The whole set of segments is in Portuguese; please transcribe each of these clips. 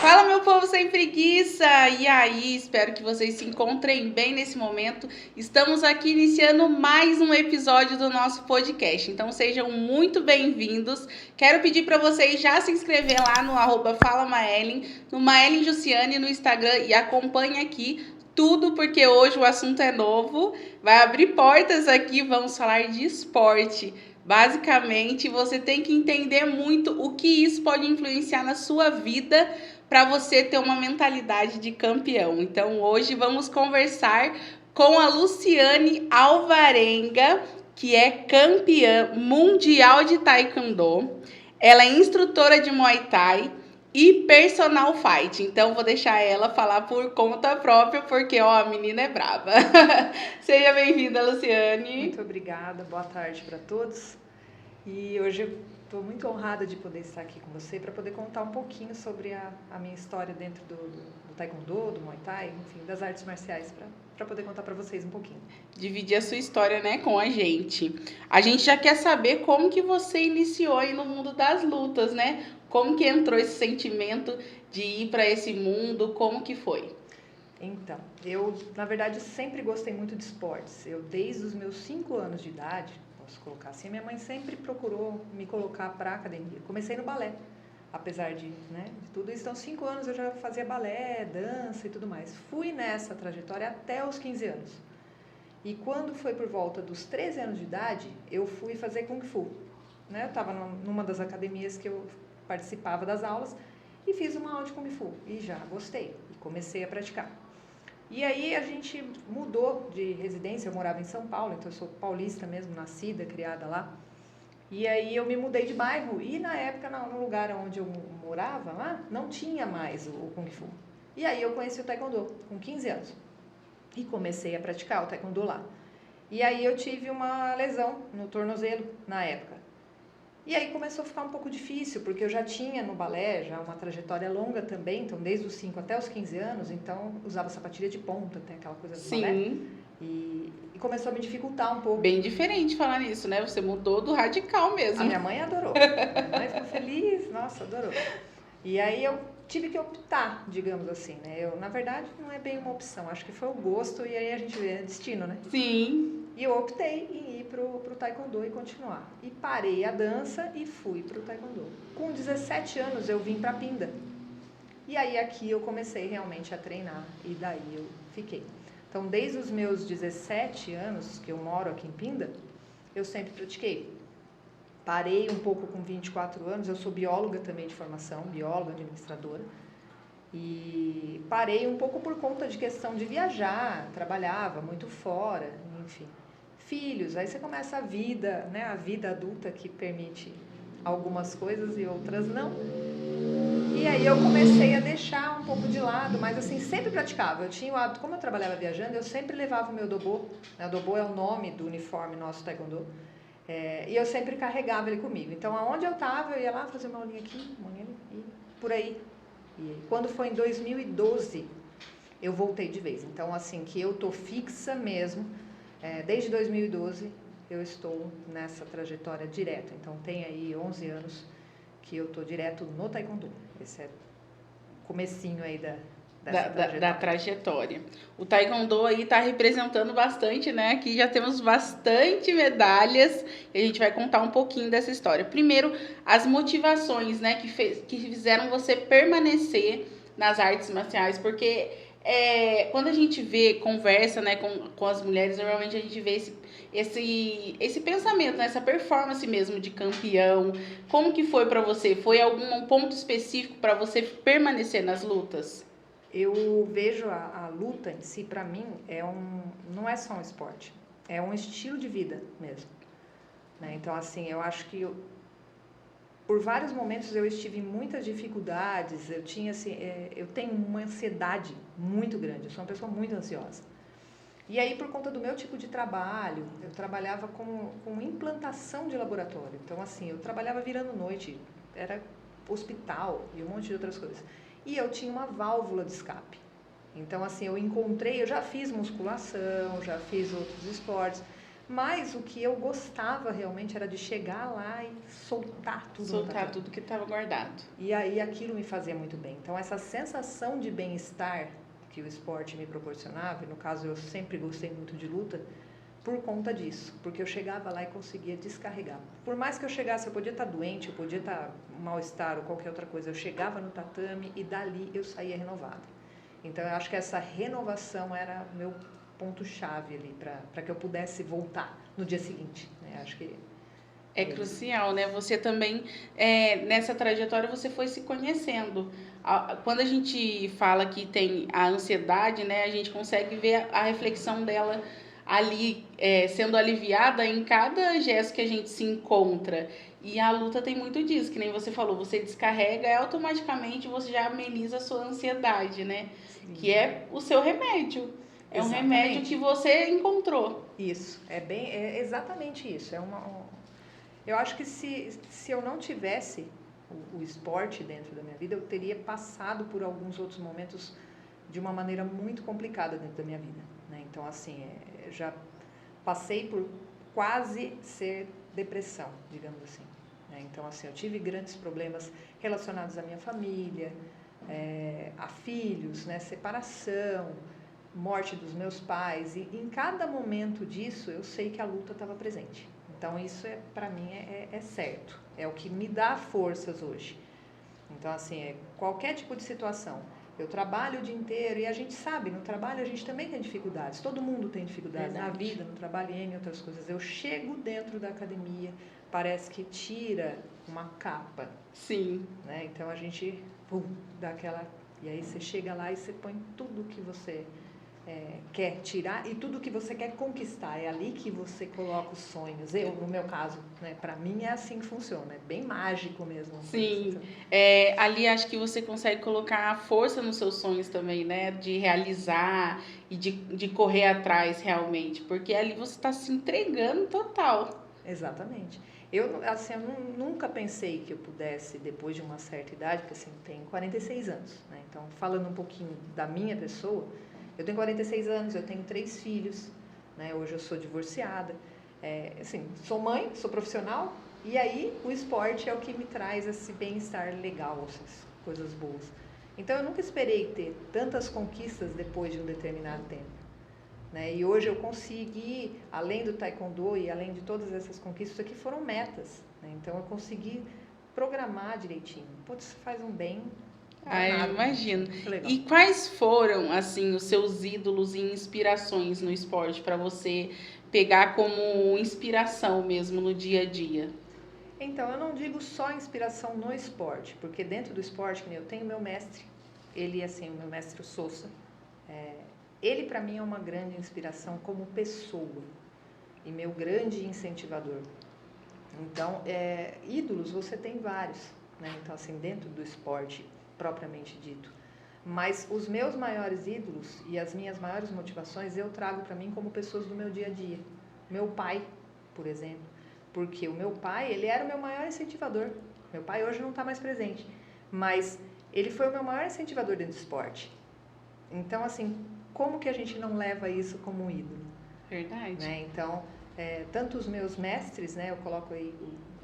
Fala, meu povo sem preguiça! E aí, espero que vocês se encontrem bem nesse momento. Estamos aqui iniciando mais um episódio do nosso podcast, então sejam muito bem-vindos. Quero pedir para vocês já se inscrever lá no @FalaMaellen, no Maellen Jussiane no Instagram e acompanhe aqui tudo, porque hoje o assunto é novo, vai abrir portas aqui, vamos falar de esporte. Basicamente, você tem que entender muito o que isso pode influenciar na sua vida para você ter uma mentalidade de campeão. Então, hoje vamos conversar com a Luciane Alvarenga, que é campeã mundial de Taekwondo. Ela é instrutora de Muay Thai e personal fight. Então, vou deixar ela falar por conta própria, porque, ó, a menina é brava. Seja bem-vinda, Luciane. Muito obrigada, boa tarde para todos. E hoje eu estou muito honrada de poder estar aqui com você para poder contar um pouquinho sobre a minha história dentro do Taekwondo, do Muay Thai, enfim, das artes marciais, para poder contar para vocês um pouquinho. Dividir a sua história, né, com a gente. A gente já quer saber como que você iniciou aí no mundo das lutas, né? Como que entrou esse sentimento de ir para esse mundo, como que foi? Então, eu, na verdade, sempre gostei muito de esportes. Eu, desde os meus 5 anos de idade, posso colocar assim, minha mãe sempre procurou me colocar para academia. Comecei no balé, apesar de tudo isso. Então, 5 anos eu já fazia balé, dança e tudo mais. Fui nessa trajetória até os 15 anos. E quando foi por volta dos 13 anos de idade, eu fui fazer Kung Fu. Eu estava numa das academias que eu participava das aulas e fiz uma aula de Kung Fu. E já gostei e comecei a praticar. E aí a gente mudou de residência, eu morava em São Paulo, então eu sou paulista mesmo, nascida, criada lá. E aí eu me mudei de bairro e na época, no lugar onde eu morava lá, não tinha mais o Kung Fu. E aí eu conheci o Taekwondo com 15 anos e comecei a praticar o Taekwondo lá. E aí eu tive uma lesão no tornozelo na época. E aí começou a ficar um pouco difícil, porque eu já tinha no balé já uma trajetória longa também, então desde os 5 até os 15 anos, então usava sapatilha de ponta, tem aquela coisa do Sim. balé. E começou a me dificultar um pouco. Bem diferente falar nisso, né? Você mudou do radical mesmo. A minha mãe adorou. Minha mãe ficou feliz, nossa, adorou. E aí eu tive que optar, digamos assim, né? Eu, na verdade, não é bem uma opção, acho que foi o gosto e aí a gente vê, é destino, né? Sim. E eu optei em ir pro Taekwondo e continuar. E parei a dança e fui pro Taekwondo. Com 17 anos eu vim pra Pinda. E aí aqui eu comecei realmente a treinar e daí eu fiquei. Então desde os meus 17 anos que eu moro aqui em Pinda, eu sempre pratiquei. Parei um pouco com 24 anos, eu sou bióloga também de formação, bióloga, administradora. E parei um pouco por conta de questão de viajar, trabalhava muito fora, enfim. Filhos, aí você começa a vida, né? A vida adulta que permite algumas coisas e outras não. E aí eu comecei a deixar um pouco de lado, mas assim, sempre praticava. Eu tinha o hábito, como eu trabalhava viajando, eu sempre levava o meu dobo, né? O dobo é o nome do uniforme nosso Taekwondo, e eu sempre carregava ele comigo. Então, aonde eu estava, eu ia lá fazer uma aulinha aqui, uma aulinha ali, e por aí. E quando foi em 2012, eu voltei de vez. Então, assim, que eu tô fixa mesmo. Desde 2012 eu estou nessa trajetória direta, então tem aí 11 anos que eu estou direto no Taekwondo. Esse é o comecinho aí da trajetória. O Taekwondo aí está representando bastante, né? Aqui já temos bastante medalhas e a gente vai contar um pouquinho dessa história. Primeiro, as motivações, né, que fizeram você permanecer nas artes marciais, porque quando a gente conversa, né, com as mulheres, normalmente a gente vê esse pensamento, né, essa performance mesmo de campeão. Como que foi para você? Foi algum ponto específico para você permanecer nas lutas? Eu vejo a luta em si, para mim, não é só um esporte, é um estilo de vida mesmo. Né? Então, assim, eu acho que por vários momentos eu estive em muitas dificuldades, eu tenho uma ansiedade muito grande, eu sou uma pessoa muito ansiosa. E aí, por conta do meu tipo de trabalho, eu trabalhava com implantação de laboratório. Então, assim, eu trabalhava virando noite, era hospital e um monte de outras coisas. E eu tinha uma válvula de escape. Então, assim, eu já fiz musculação, já fiz outros esportes, Mas o que eu gostava realmente era de chegar lá e soltar tudo no Soltar tatame. tudo que estava guardado. E aí aquilo me fazia muito bem. Então essa sensação de bem-estar que o esporte me proporcionava, e no caso eu sempre gostei muito de luta, por conta disso, porque eu chegava lá e conseguia descarregar. Por mais que eu chegasse, eu podia estar doente, eu podia estar mal-estar ou qualquer outra coisa, eu chegava no tatame e dali eu saía renovada. Então eu acho que essa renovação era o meu ponto-chave ali para que eu pudesse voltar no dia seguinte, né? Acho que É crucial, né? Você também, nessa trajetória, você foi se conhecendo. Quando a gente fala que tem a ansiedade, né? A gente consegue ver a reflexão dela ali, sendo aliviada em cada gesto que a gente se encontra. E a luta tem muito disso, que nem você falou, você descarrega e automaticamente você já ameniza a sua ansiedade, né? sim. Que é o seu remédio. É um remédio que você encontrou. Isso, é exatamente isso. Eu acho que se eu não tivesse o esporte dentro da minha vida, eu teria passado por alguns outros momentos de uma maneira muito complicada dentro da minha vida, né? Então, assim, já passei por quase ser depressão, digamos assim, né? Então, assim, eu tive grandes problemas relacionados à minha família, a filhos, né? Separação, morte dos meus pais, e em cada momento disso eu sei que a luta estava presente. Então isso para mim é certo, é o que me dá forças hoje. Então assim, qualquer tipo de situação, eu trabalho o dia inteiro e a gente sabe, no trabalho a gente também tem dificuldades, todo mundo tem dificuldades. Verdade. Na vida, no trabalho e em outras coisas. Eu chego dentro da academia, parece que tira uma capa. Sim. Né? Então a gente dá aquela... E aí você chega lá e você põe tudo que você quer tirar e tudo que você quer conquistar. É ali que você coloca os sonhos. Eu, no meu caso, né, para mim é assim que funciona. É bem mágico mesmo. Sim. Ali acho que você consegue colocar a força nos seus sonhos também, né? De realizar e de correr atrás realmente. Porque ali você está se entregando total. Exatamente. Eu, assim, eu nunca pensei que eu pudesse, depois de uma certa idade, porque assim, eu tenho 46 anos, né? Então, falando um pouquinho da minha pessoa, eu tenho 46 anos, eu tenho 3 filhos, né? Hoje eu sou divorciada, assim, sou mãe, sou profissional, e aí o esporte é o que me traz esse bem-estar legal, essas coisas boas. Então eu nunca esperei ter tantas conquistas depois de um determinado tempo. Né? E hoje eu consegui, além do taekwondo e além de todas essas conquistas, aqui foram metas. Né? Então eu consegui programar direitinho. Putz, faz um bem. Eu imagino. E quais foram, assim, os seus ídolos e inspirações no esporte para você pegar como inspiração mesmo no dia a dia? Então, eu não digo só inspiração no esporte, porque dentro do esporte, eu tenho meu mestre, ele, assim, o meu mestre Sousa, ele para mim é uma grande inspiração como pessoa e meu grande incentivador. Então, ídolos você tem vários, né? Então, assim, dentro do esporte propriamente dito. Mas os meus maiores ídolos e as minhas maiores motivações eu trago para mim como pessoas do meu dia a dia. Meu pai, por exemplo, porque o meu pai, ele era o meu maior incentivador. Meu pai hoje não está mais presente, mas ele foi o meu maior incentivador dentro do esporte. Então, assim, como que a gente não leva isso como um ídolo? Verdade. Né? Então, tanto os meus mestres, né, eu coloco aí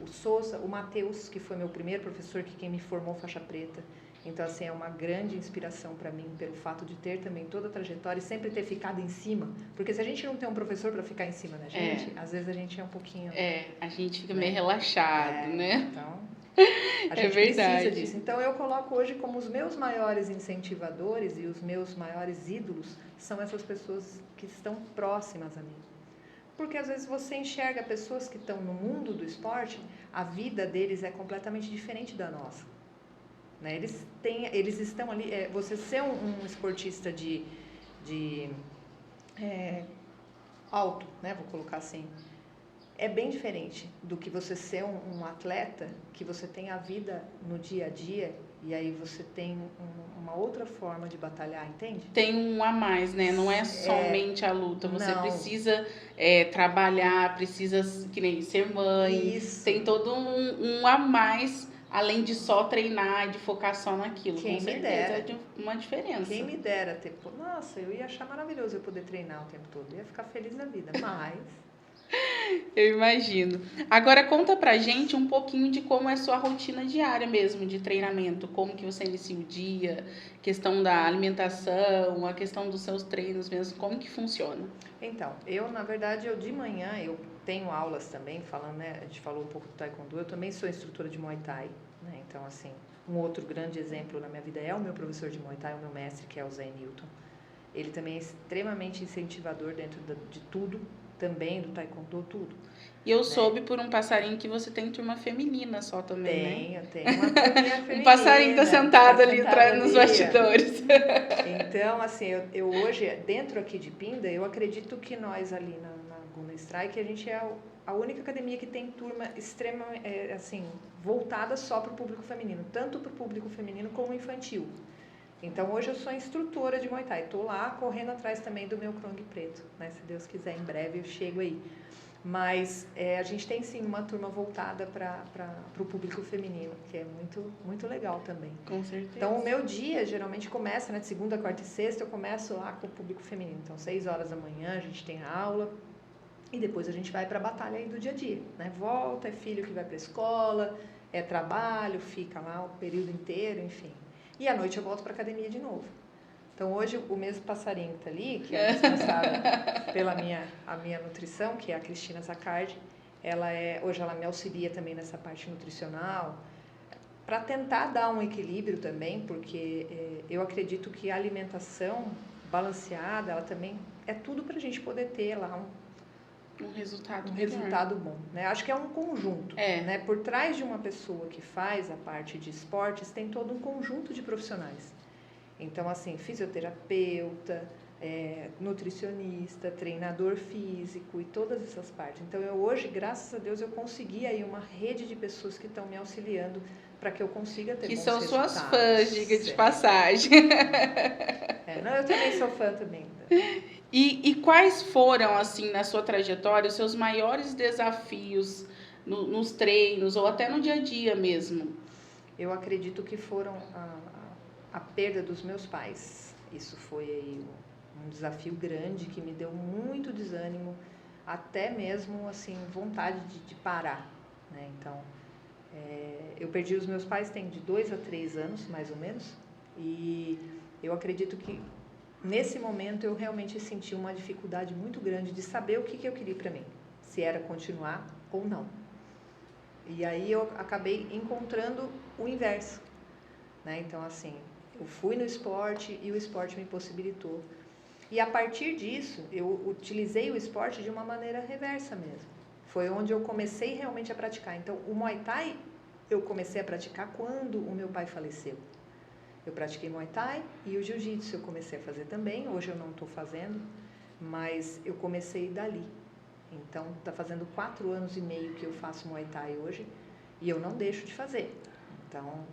o Sousa, o Matheus, que foi meu primeiro professor, que quem me formou faixa preta. Então, assim, é uma grande inspiração para mim, pelo fato de ter também toda a trajetória e sempre ter ficado em cima. Porque se a gente não tem um professor para ficar em cima da gente, às vezes a gente é um pouquinho... a gente fica meio relaxado, né? Então, a gente precisa disso. Então, eu coloco hoje como os meus maiores incentivadores e os meus maiores ídolos são essas pessoas que estão próximas a mim. Porque às vezes você enxerga pessoas que estão no mundo do esporte, a vida deles é completamente diferente da nossa. Né? Eles estão ali, você ser um esportista de alto, né? Vou colocar assim, é bem diferente do que você ser um atleta, que você tem a vida no dia a dia e aí você tem uma outra forma de batalhar, entende? Tem um a mais, né? Não é somente a luta. Você precisa trabalhar, precisa que nem ser mãe. Isso. Tem todo um a mais, além de só treinar, de focar só naquilo. Quem com me certeza dera. É uma diferença. Quem me dera ter... Nossa, eu ia achar maravilhoso eu poder treinar o tempo todo. Eu ia ficar feliz na vida, mas... Eu imagino. Agora conta pra gente um pouquinho de como é a sua rotina diária mesmo de treinamento, como que você inicia o dia, questão da alimentação, a questão dos seus treinos mesmo, como que funciona? Então, na verdade, de manhã, eu tenho aulas também, falando, né, a gente falou um pouco do Taekwondo, eu também sou instrutora de Muay Thai, né, então, assim, um outro grande exemplo na minha vida é o meu professor de Muay Thai, o meu mestre, que é o Zé Newton. Ele também é extremamente incentivador dentro de tudo, também do Taekwondo, tudo. E eu né? soube por um passarinho que você tem turma feminina só também, né? Tenho uma turminha feminina. Um passarinho tá sentado ali sentado nos ali, bastidores. Então, assim, eu hoje, dentro aqui de Pinda, eu acredito que nós ali na Guna Strike, a gente é a única academia que tem turma assim, voltada só para o público feminino, tanto para o público feminino como infantil. Então, hoje eu sou instrutora de Muay Thai, estou lá correndo atrás também do meu Krong preto, né? Se Deus quiser, em breve eu chego aí. Mas a gente tem sim uma turma voltada para o público feminino, que é muito, muito legal também. Com certeza. Então, o meu dia geralmente começa, né, de segunda, quarta e sexta, eu começo lá com o público feminino. Então, 6 horas da manhã a gente tem a aula e depois a gente vai para a batalha aí do dia a dia. Né? Volta, é filho que vai para a escola, é trabalho, fica lá o período inteiro, enfim. E à noite eu volto para a academia de novo. Então, hoje, o mesmo passarinho que está ali, que é responsável pela a minha nutrição, que é a Cristina Zaccardi, hoje ela me auxilia também nessa parte nutricional, para tentar dar um equilíbrio também, porque eu acredito que a alimentação balanceada, ela também é tudo para a gente poder ter lá um resultado bom. Né? Acho que é um conjunto. Né? Por trás de uma pessoa que faz a parte de esportes, tem todo um conjunto de profissionais. Então, assim, fisioterapeuta, nutricionista, treinador físico e todas essas partes. Então, hoje, graças a Deus, eu consegui aí uma rede de pessoas que estão me auxiliando para que eu consiga ter bons resultados. Que são suas fãs, diga de passagem. Não, eu também sou fã também. E quais foram, assim, na sua trajetória, os seus maiores desafios nos treinos ou até no dia a dia mesmo? Eu acredito que foram a perda dos meus pais. Isso foi aí um desafio grande que me deu muito desânimo, até mesmo assim vontade de parar, né? Então, eu perdi os meus pais tem de 2 a 3 anos, mais ou menos, e eu acredito que nesse momento eu realmente senti uma dificuldade muito grande de saber o que eu queria para mim, se era continuar ou não. E aí eu acabei encontrando o inverso, né? Então, assim, eu fui no esporte e o esporte me possibilitou. E a partir disso, eu utilizei o esporte de uma maneira reversa mesmo. Foi onde eu comecei realmente a praticar. Então, o Muay Thai eu comecei a praticar quando o meu pai faleceu. Eu pratiquei Muay Thai e o Jiu-Jitsu eu comecei a fazer também. Hoje eu não estou fazendo, mas eu comecei dali. Então, está fazendo 4 anos e meio que eu faço Muay Thai hoje e eu não deixo de fazer. Então,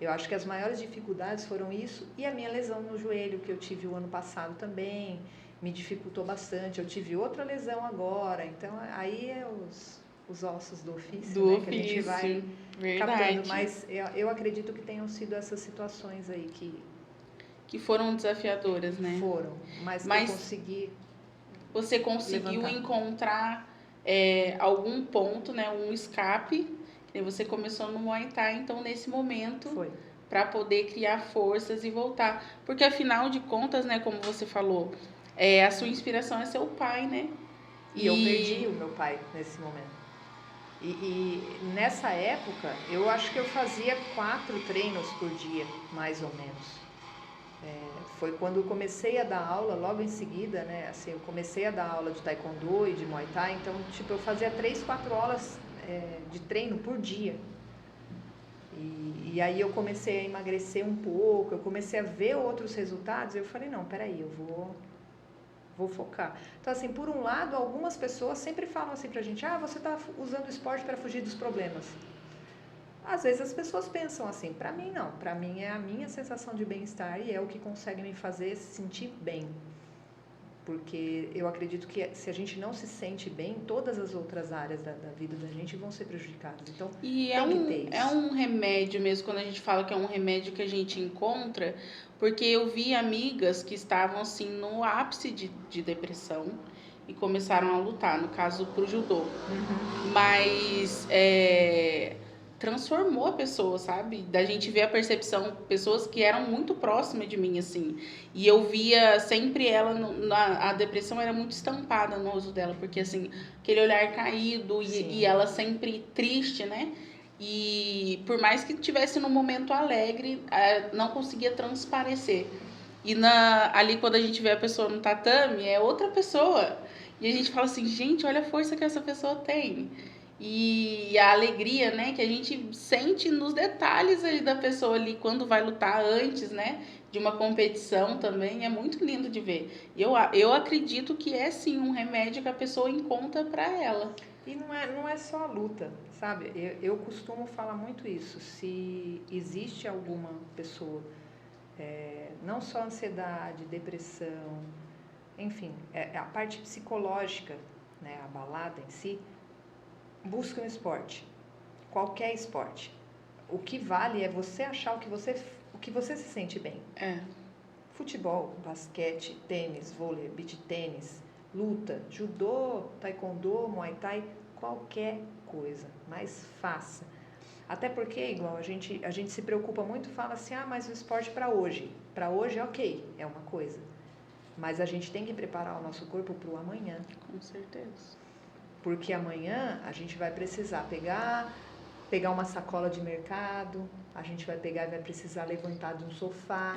eu acho que as maiores dificuldades foram isso e a minha lesão no joelho que eu tive o ano passado também me dificultou bastante. Eu tive outra lesão agora, então aí é os ossos do ofício, né, que a gente vai captando. Mas eu acredito que tenham sido essas situações aí que foram desafiadoras, né? Foram, mas eu consegui. Você conseguiu encontrar algum ponto, né, um escape. Você começou no Muay Thai, então nesse momento, para poder criar forças e voltar. Porque afinal de contas, né, como você falou, a sua inspiração é seu pai, né? E eu perdi o meu pai nesse momento. E nessa época, eu acho que eu fazia 4 treinos por dia, mais ou menos. Foi quando eu comecei a dar aula, logo em seguida, né? Assim, eu comecei a dar aula de Taekwondo e de Muay Thai, então, tipo, eu fazia 3, 4 aulas de treino por dia. E aí eu comecei a emagrecer um pouco, eu comecei a ver outros resultados, eu falei, não, peraí, eu vou focar. Então, assim, por um lado, algumas pessoas sempre falam assim pra gente, você tá usando o esporte para fugir dos problemas. Às vezes as pessoas pensam assim, pra mim não, pra mim é a minha sensação de bem-estar e é o que consegue me fazer se sentir bem. Porque eu acredito que se a gente não se sente bem, todas as outras áreas da vida da gente vão ser prejudicadas. Então, e tem que ter isso. É um remédio mesmo, quando a gente fala que é um remédio que a gente encontra, porque eu vi amigas que estavam assim no ápice de depressão e começaram a lutar, no caso pro judô. Uhum. Mas transformou a pessoa, sabe? Da gente ver a percepção, pessoas que eram muito próximas de mim, assim. E eu via sempre ela, a depressão era muito estampada no rosto dela, porque assim, aquele olhar caído e ela sempre triste, né? E por mais que tivesse num momento alegre, não conseguia transparecer. E ali quando a gente vê a pessoa no tatame, é outra pessoa. E a gente fala assim, gente, olha a força que essa pessoa tem. E a alegria, né, que a gente sente nos detalhes ali da pessoa ali quando vai lutar antes, né, de uma competição também, é muito lindo de ver. Eu acredito que é sim um remédio que a pessoa encontra para ela. E não é só a luta, sabe? Eu costumo falar muito isso. Se existe alguma pessoa, não só ansiedade, depressão, enfim, a parte psicológica, né, abalada em si, busca um esporte, qualquer esporte. O que vale é você achar o que você se sente bem. É. Futebol, basquete, tênis, vôlei, beach tênis, luta, judô, taekwondo, muay thai, qualquer coisa, mas faça. Até porque, igual, a gente se preocupa muito, fala assim, mas o esporte para hoje. Para hoje, ok, é uma coisa. Mas a gente tem que preparar o nosso corpo para o amanhã. Com certeza. Porque amanhã a gente vai precisar pegar uma sacola de mercado, a gente vai pegar e vai precisar levantar de um sofá.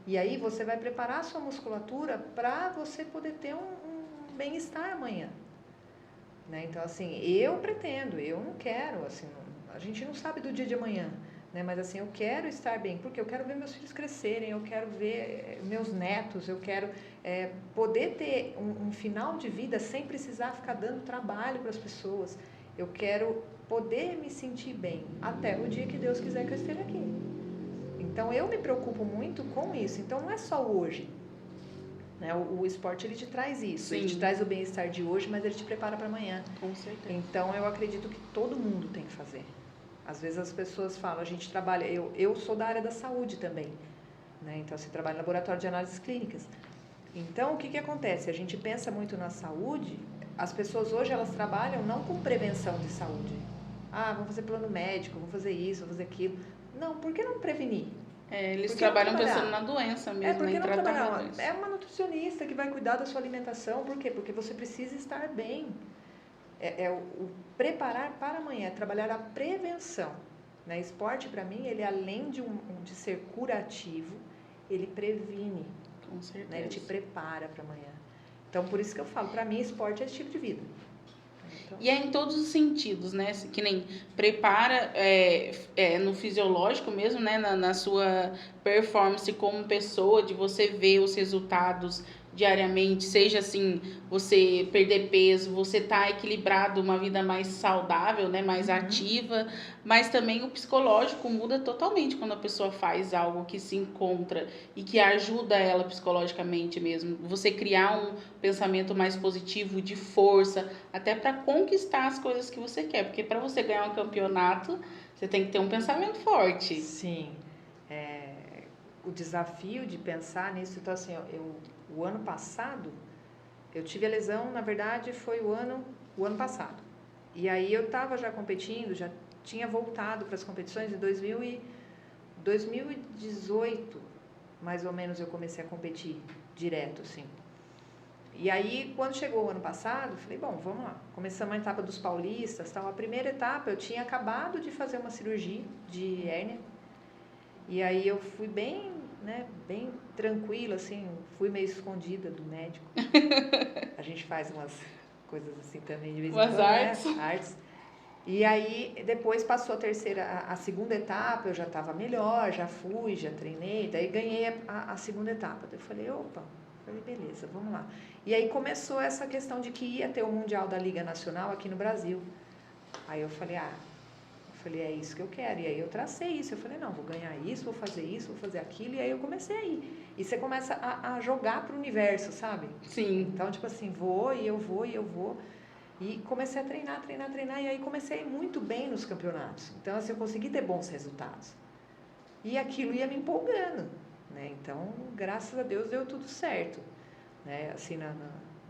E aí você vai preparar a sua musculatura para você poder ter um bem-estar amanhã. Né? Então, assim, eu pretendo, eu não quero, assim, a gente não sabe do dia de amanhã. Né? Mas assim, eu quero estar bem, porque eu quero ver meus filhos crescerem, eu quero ver meus netos, eu quero poder ter um final de vida sem precisar ficar dando trabalho para as pessoas. Eu quero poder me sentir bem até o dia que Deus quiser que eu esteja aqui. Então eu me preocupo muito com isso. Então não é só hoje. Né? O esporte ele te traz isso, Sim. Ele te traz o bem-estar de hoje, mas ele te prepara para amanhã. Com certeza. Então eu acredito que todo mundo tem que fazer. Às vezes as pessoas falam, a gente trabalha, eu sou da área da saúde também, né? Então você trabalha em laboratório de análises clínicas. Então o que acontece? A gente pensa muito na saúde, as pessoas hoje elas trabalham não com prevenção de saúde. Vamos fazer plano médico, vamos fazer isso, vamos fazer aquilo. Não, por que não prevenir? Eles trabalham pensando na doença mesmo, porque em não tratar trabalhar? a doença. É uma nutricionista que vai cuidar da sua alimentação, por quê? Porque você precisa estar bem. O preparar para amanhã, é trabalhar a prevenção. Né? Esporte, para mim, ele além de ser curativo, ele previne. Com certeza. Né? Ele te prepara para amanhã. Então, por isso que eu falo, para mim, esporte é estilo de vida. Então... E é em todos os sentidos, né? Que nem prepara no fisiológico mesmo, né? Na sua performance como pessoa, de você ver os resultados diariamente, seja assim, você perder peso, você tá equilibrado, uma vida mais saudável, né, mais ativa, mas também o psicológico muda totalmente quando a pessoa faz algo que se encontra e que ajuda ela psicologicamente mesmo. Você criar um pensamento mais positivo, de força, até para conquistar as coisas que você quer, porque para você ganhar um campeonato, você tem que ter um pensamento forte. Sim. O desafio de pensar nisso, então assim, o ano passado, eu tive a lesão, na verdade, foi o ano passado. E aí eu estava já competindo, já tinha voltado para as competições em 2018, mais ou menos, eu comecei a competir direto, assim. E aí, quando chegou o ano passado, falei, bom, vamos lá. Começamos a etapa dos paulistas, tal. A primeira etapa, eu tinha acabado de fazer uma cirurgia de hérnia. E aí eu fui bem tranquila, assim, fui meio escondida do médico. A gente faz umas coisas assim também de vez em quando, artes. Né? Artes. E aí depois passou a segunda etapa, eu já estava melhor, já fui, já treinei, daí ganhei a segunda etapa. Daí eu falei, beleza, vamos lá. E aí começou essa questão de que ia ter o Mundial da Liga Nacional aqui no Brasil. Aí eu falei, é isso que eu quero. E aí eu tracei isso. Eu falei, não, vou ganhar isso, vou fazer aquilo. E aí eu comecei a ir. E você começa a jogar pro universo, sabe? Sim. Então, tipo assim, vou. E comecei a treinar. E aí comecei a ir muito bem nos campeonatos. Então, assim, eu consegui ter bons resultados. E aquilo ia me empolgando, né? Então, graças a Deus, deu tudo certo. Né? Assim,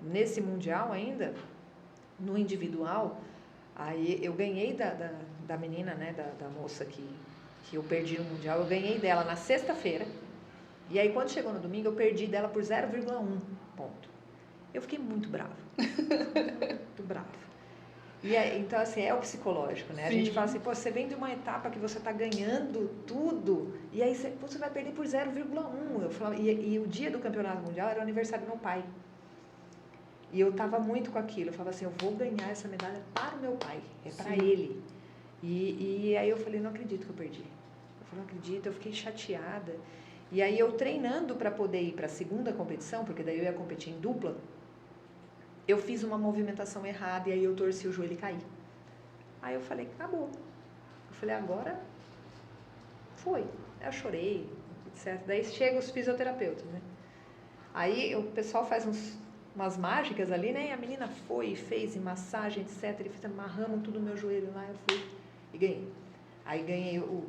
nesse Mundial ainda, no individual, aí eu ganhei da menina, né, da moça que eu perdi no Mundial, eu ganhei dela na sexta-feira, e aí quando chegou no domingo eu perdi dela por 0,1 ponto. Eu fiquei muito brava, muito brava. E aí, então, assim, é o psicológico, né? Sim. A gente fala assim, pô, você vem de uma etapa que você tá ganhando tudo, e aí você vai perder por 0,1. Eu falava, e o dia do campeonato mundial era o aniversário do meu pai. E eu tava muito com aquilo, eu falava assim, eu vou ganhar essa medalha para o meu pai, é para ele. E aí eu falei, não acredito que eu perdi. Eu falei, não acredito, eu fiquei chateada. E aí eu treinando para poder ir para a segunda competição, porque daí eu ia competir em dupla, eu fiz uma movimentação errada e aí eu torci o joelho e caí. Aí eu falei, acabou. Eu falei, agora foi. Eu chorei, etc. Daí chegam os fisioterapeutas, né? Aí o pessoal faz umas mágicas ali, né? E a menina foi e fez massagem, etc. E fez amarramos tudo no meu joelho lá, eu fui e ganhei. Aí ganhei o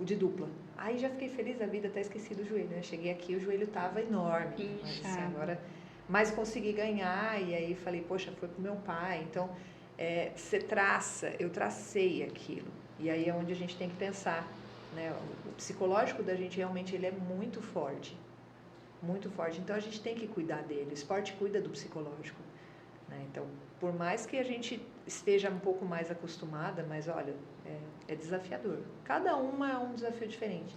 de dupla. Aí já fiquei feliz da vida, até esqueci do joelho, né? Cheguei aqui, o joelho tava enorme. Mas assim, agora... Mas consegui ganhar, e aí falei, poxa, foi pro meu pai. Então, você traça, eu tracei aquilo. E aí é onde a gente tem que pensar, né? O psicológico da gente realmente ele é muito forte. Muito forte. Então, a gente tem que cuidar dele. O esporte cuida do psicológico, né? Então, por mais que a gente esteja um pouco mais acostumada, mas olha, é desafiador. Cada uma é um desafio diferente.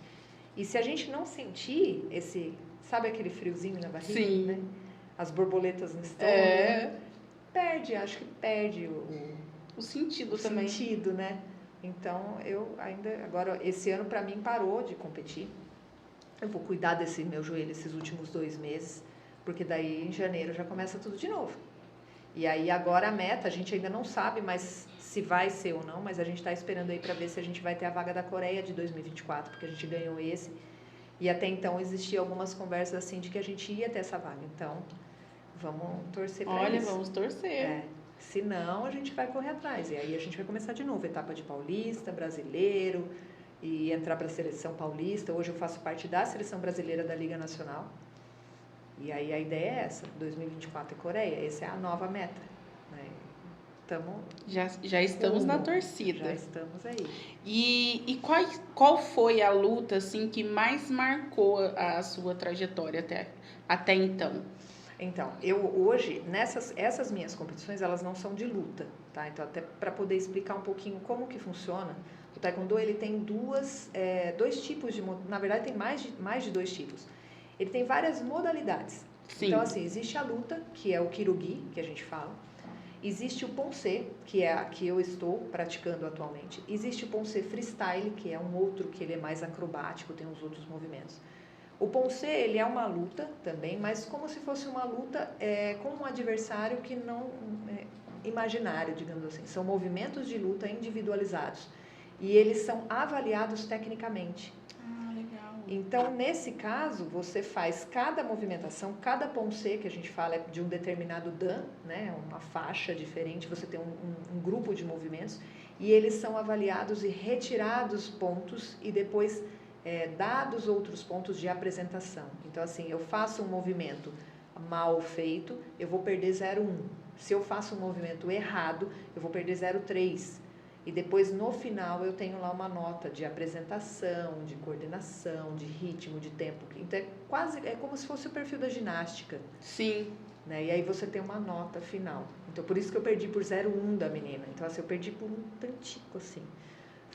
E se a gente não sentir sabe aquele friozinho na barriga, sim, né? As borboletas no estômago, acho que perde o sentido também. O sentido, né? Então, agora, esse ano pra mim parou de competir. Eu vou cuidar desse meu joelho esses últimos 2 meses, porque daí em janeiro já começa tudo de novo. E aí agora a meta, a gente ainda não sabe mais se vai ser ou não, mas a gente tá esperando aí pra ver se a gente vai ter a vaga da Coreia de 2024, porque a gente ganhou esse. E até então existiam algumas conversas assim de que a gente ia ter essa vaga. Então, vamos torcer para isso. Olha, vamos torcer. Se não, a gente vai correr atrás. E aí a gente vai começar de novo, etapa de paulista, brasileiro, e entrar para a seleção paulista. Hoje eu faço parte da seleção brasileira da Liga Nacional. E aí a ideia é essa, 2024 é Coreia. Essa é a nova meta, né? Já estamos na torcida. Já estamos aí. E qual foi a luta assim, que mais marcou a sua trajetória até então? Então, eu hoje, essas minhas competições, elas não são de luta, tá? Então, até para poder explicar um pouquinho como que funciona, o Taekwondo, ele tem dois tipos na verdade, tem mais de 2 tipos. Ele tem várias modalidades. Sim. Então, assim, existe a luta, que é o Kirugi, que a gente fala. Existe o Poncê, que é a que eu estou praticando atualmente. Existe o Poncê Freestyle, que é um outro que ele é mais acrobático, tem os outros movimentos. O Poncê, ele é uma luta também, mas como se fosse uma luta com um adversário que não imaginário, digamos assim. São movimentos de luta individualizados. E eles são avaliados tecnicamente. Ah, legal. Então, nesse caso, você faz cada movimentação, cada Poncê, que a gente fala é de um determinado dan, né? Uma faixa diferente, você tem um grupo de movimentos, e eles são avaliados e retirados pontos e depois dados outros pontos de apresentação. Então, assim, eu faço um movimento mal feito, eu vou perder 0,1. Se eu faço um movimento errado, eu vou perder 0,3. E depois, no final, eu tenho lá uma nota de apresentação, de coordenação, de ritmo, de tempo. Então, é como se fosse o perfil da ginástica. Sim. Né? E aí você tem uma nota final. Então, por isso que eu perdi por 0,1 da menina. Então, assim, eu perdi por um tantico, assim.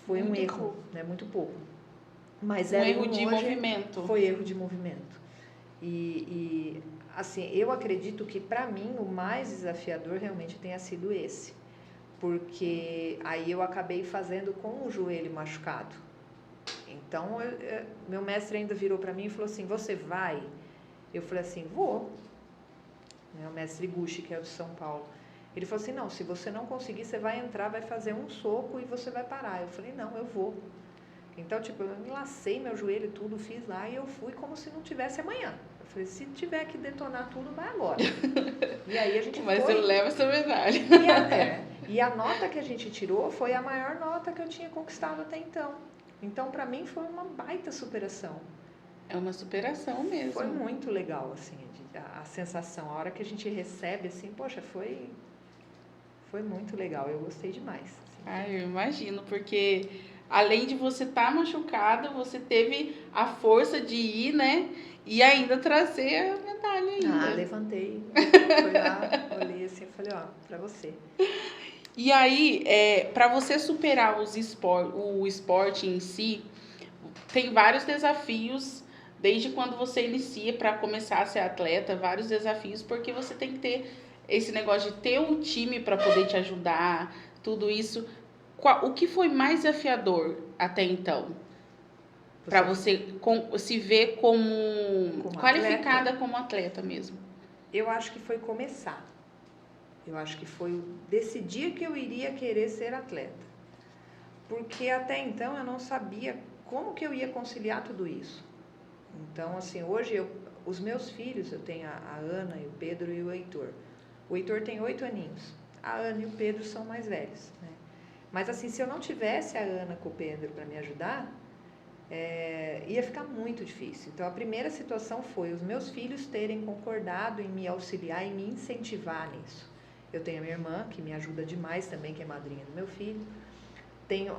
Foi muito um erro, pouco. Né? Muito pouco. Mas erro de movimento. Foi erro de movimento. E assim, eu acredito que para mim o mais desafiador realmente tenha sido esse. Porque aí eu acabei fazendo com o joelho machucado. Então, meu mestre ainda virou para mim e falou assim, você vai? Eu falei assim, vou. O mestre Gucci, que é de São Paulo. Ele falou assim, não, se você não conseguir, você vai entrar, vai fazer um soco e você vai parar. Eu falei, não, eu vou. Então, tipo, eu enlacei meu joelho e tudo, fiz lá e eu fui como se não tivesse amanhã. Eu falei, se tiver que detonar tudo, vai agora. E aí a gente Mas eu levo essa medalha. E a nota que a gente tirou foi a maior nota que eu tinha conquistado até então. Então, pra mim, foi uma baita superação. É uma superação mesmo. Foi muito legal, assim, a sensação. A hora que a gente recebe, assim, poxa, foi muito legal. Eu gostei demais. Assim. Ah, eu imagino, porque além de você estar machucada, você teve a força de ir, né? E ainda trazer a medalha ainda. Ah, levantei, fui lá, olhei assim e falei, ó, pra você. E aí, para você superar o esporte em si, tem vários desafios, desde quando você inicia para começar a ser atleta, vários desafios, porque você tem que ter esse negócio de ter um time para poder te ajudar, tudo isso. O que foi mais desafiador até então? Para você se ver como qualificada atleta, como atleta mesmo? eu acho que foi começar. Eu acho que foi decidir que eu iria querer ser atleta. Porque até então eu não sabia como que eu ia conciliar tudo isso. Então, assim, hoje os meus filhos, eu tenho a Ana e o Pedro e o Heitor. O Heitor tem 8 aninhos. A Ana e o Pedro são mais velhos, né? Mas assim, se eu não tivesse a Ana com o Pedro para me ajudar, ia ficar muito difícil. Então, a primeira situação foi os meus filhos terem concordado em me auxiliar e me incentivar nisso. Eu tenho a minha irmã, que me ajuda demais também, que é madrinha do meu filho. Tenho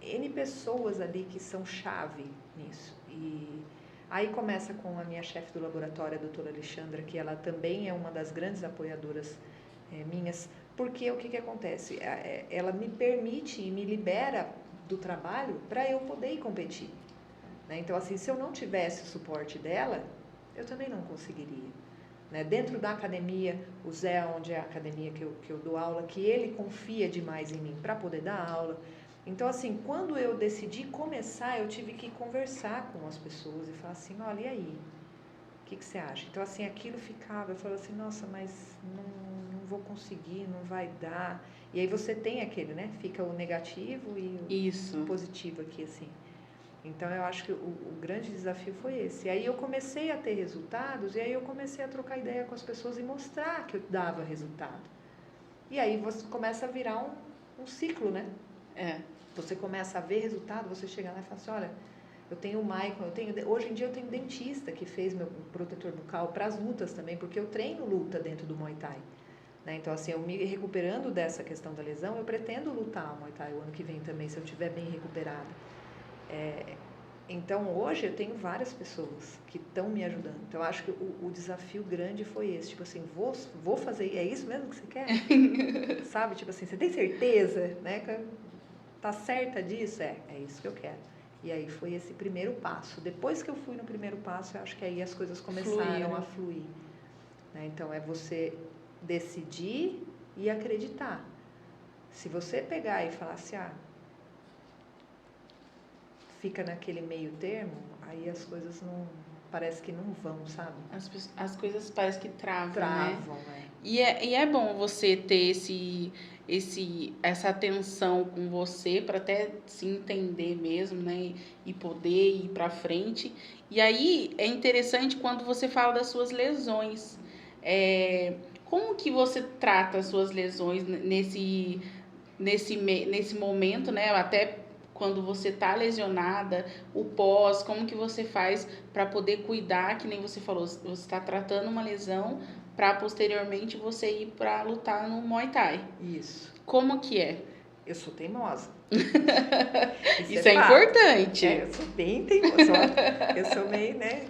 N pessoas ali que são chave nisso. E aí começa com a minha chefe do laboratório, a doutora Alexandra, que ela também é uma das grandes apoiadoras minhas, porque o que acontece? Ela me permite e me libera do trabalho para eu poder ir competir. Né? Então, assim, se eu não tivesse o suporte dela, eu também não conseguiria. Né? Dentro da academia, o Zé, onde é a academia que eu dou aula, que ele confia demais em mim para poder dar aula. Então, assim, quando eu decidi começar, eu tive que conversar com as pessoas e falar assim, olha, e aí? O que você acha? Então, assim, aquilo ficava, eu falava assim, nossa, mas não vou conseguir, não vai dar. E aí você tem aquele, né? Fica o negativo e o positivo aqui, assim. Então, eu acho que o grande desafio foi esse. E aí eu comecei a ter resultados, e aí eu comecei a trocar ideia com as pessoas e mostrar que eu dava resultado. E aí você começa a virar um ciclo, né? Você começa a ver resultado, você chega lá e fala assim, olha, eu tenho o Maicon, hoje em dia eu tenho dentista que fez meu protetor bucal para as lutas também, porque eu treino luta dentro do Muay Thai. Né? Então, assim, eu me recuperando dessa questão da lesão, eu pretendo lutar o Muay Thai o ano que vem também, se eu estiver bem recuperada. Então, hoje eu tenho várias pessoas que estão me ajudando. Então, eu acho que o desafio grande foi esse. Tipo assim, vou fazer, é isso mesmo que você quer? Sabe? Tipo assim, você tem certeza? Né? Tá certa disso? É isso que eu quero. E aí foi esse primeiro passo. Depois que eu fui no primeiro passo, eu acho que aí as coisas começaram a fluir. Né? Então, é você decidir e acreditar. Se você pegar e falar assim, fica naquele meio termo, aí as coisas não, parece que não vão, sabe? As coisas parecem que travam, né? E é bom você ter essa atenção com você para até se entender mesmo, né? E poder ir para frente. E aí é interessante quando você fala das suas lesões. Como que você trata as suas lesões nesse momento, né? Até quando você está lesionada, o pós, como que você faz para poder cuidar, que nem você falou, você está tratando uma lesão para posteriormente você ir para lutar no Muay Thai. Isso. Como que é? Eu sou teimosa. Isso é importante. Eu sou bem teimosa. Eu sou meio, né?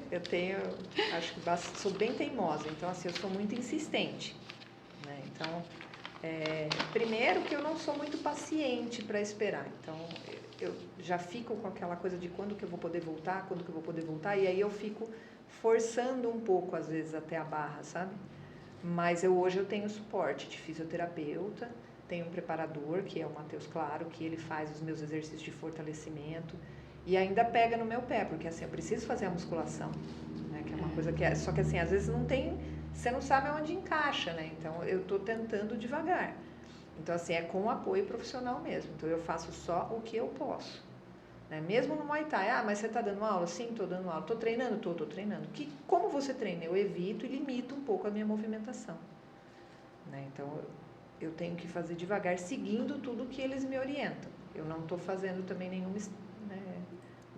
Acho que sou bem teimosa. Então, assim, eu sou muito insistente. Né? Então, primeiro que eu não sou muito paciente para esperar. Então, eu já fico com aquela coisa de quando que eu vou poder voltar, e aí eu fico forçando um pouco, às vezes, até a barra, sabe? Mas hoje eu tenho suporte de fisioterapeuta, tenho um preparador, que é o Matheus Claro, que ele faz os meus exercícios de fortalecimento e ainda pega no meu pé, porque assim, eu preciso fazer a musculação, né? Que é uma coisa só que assim, às vezes não tem, você não sabe onde encaixa, né? Então eu tô tentando devagar. Então assim, é com apoio profissional mesmo. Então eu faço só o que eu posso. Né? Mesmo no Muay Thai, mas você está dando aula? Sim, estou dando aula. Estou treinando? Estou treinando. Como você treina? Eu evito e limito um pouco a minha movimentação. Né? Então, eu tenho que fazer devagar, seguindo tudo que eles me orientam. Eu não estou fazendo também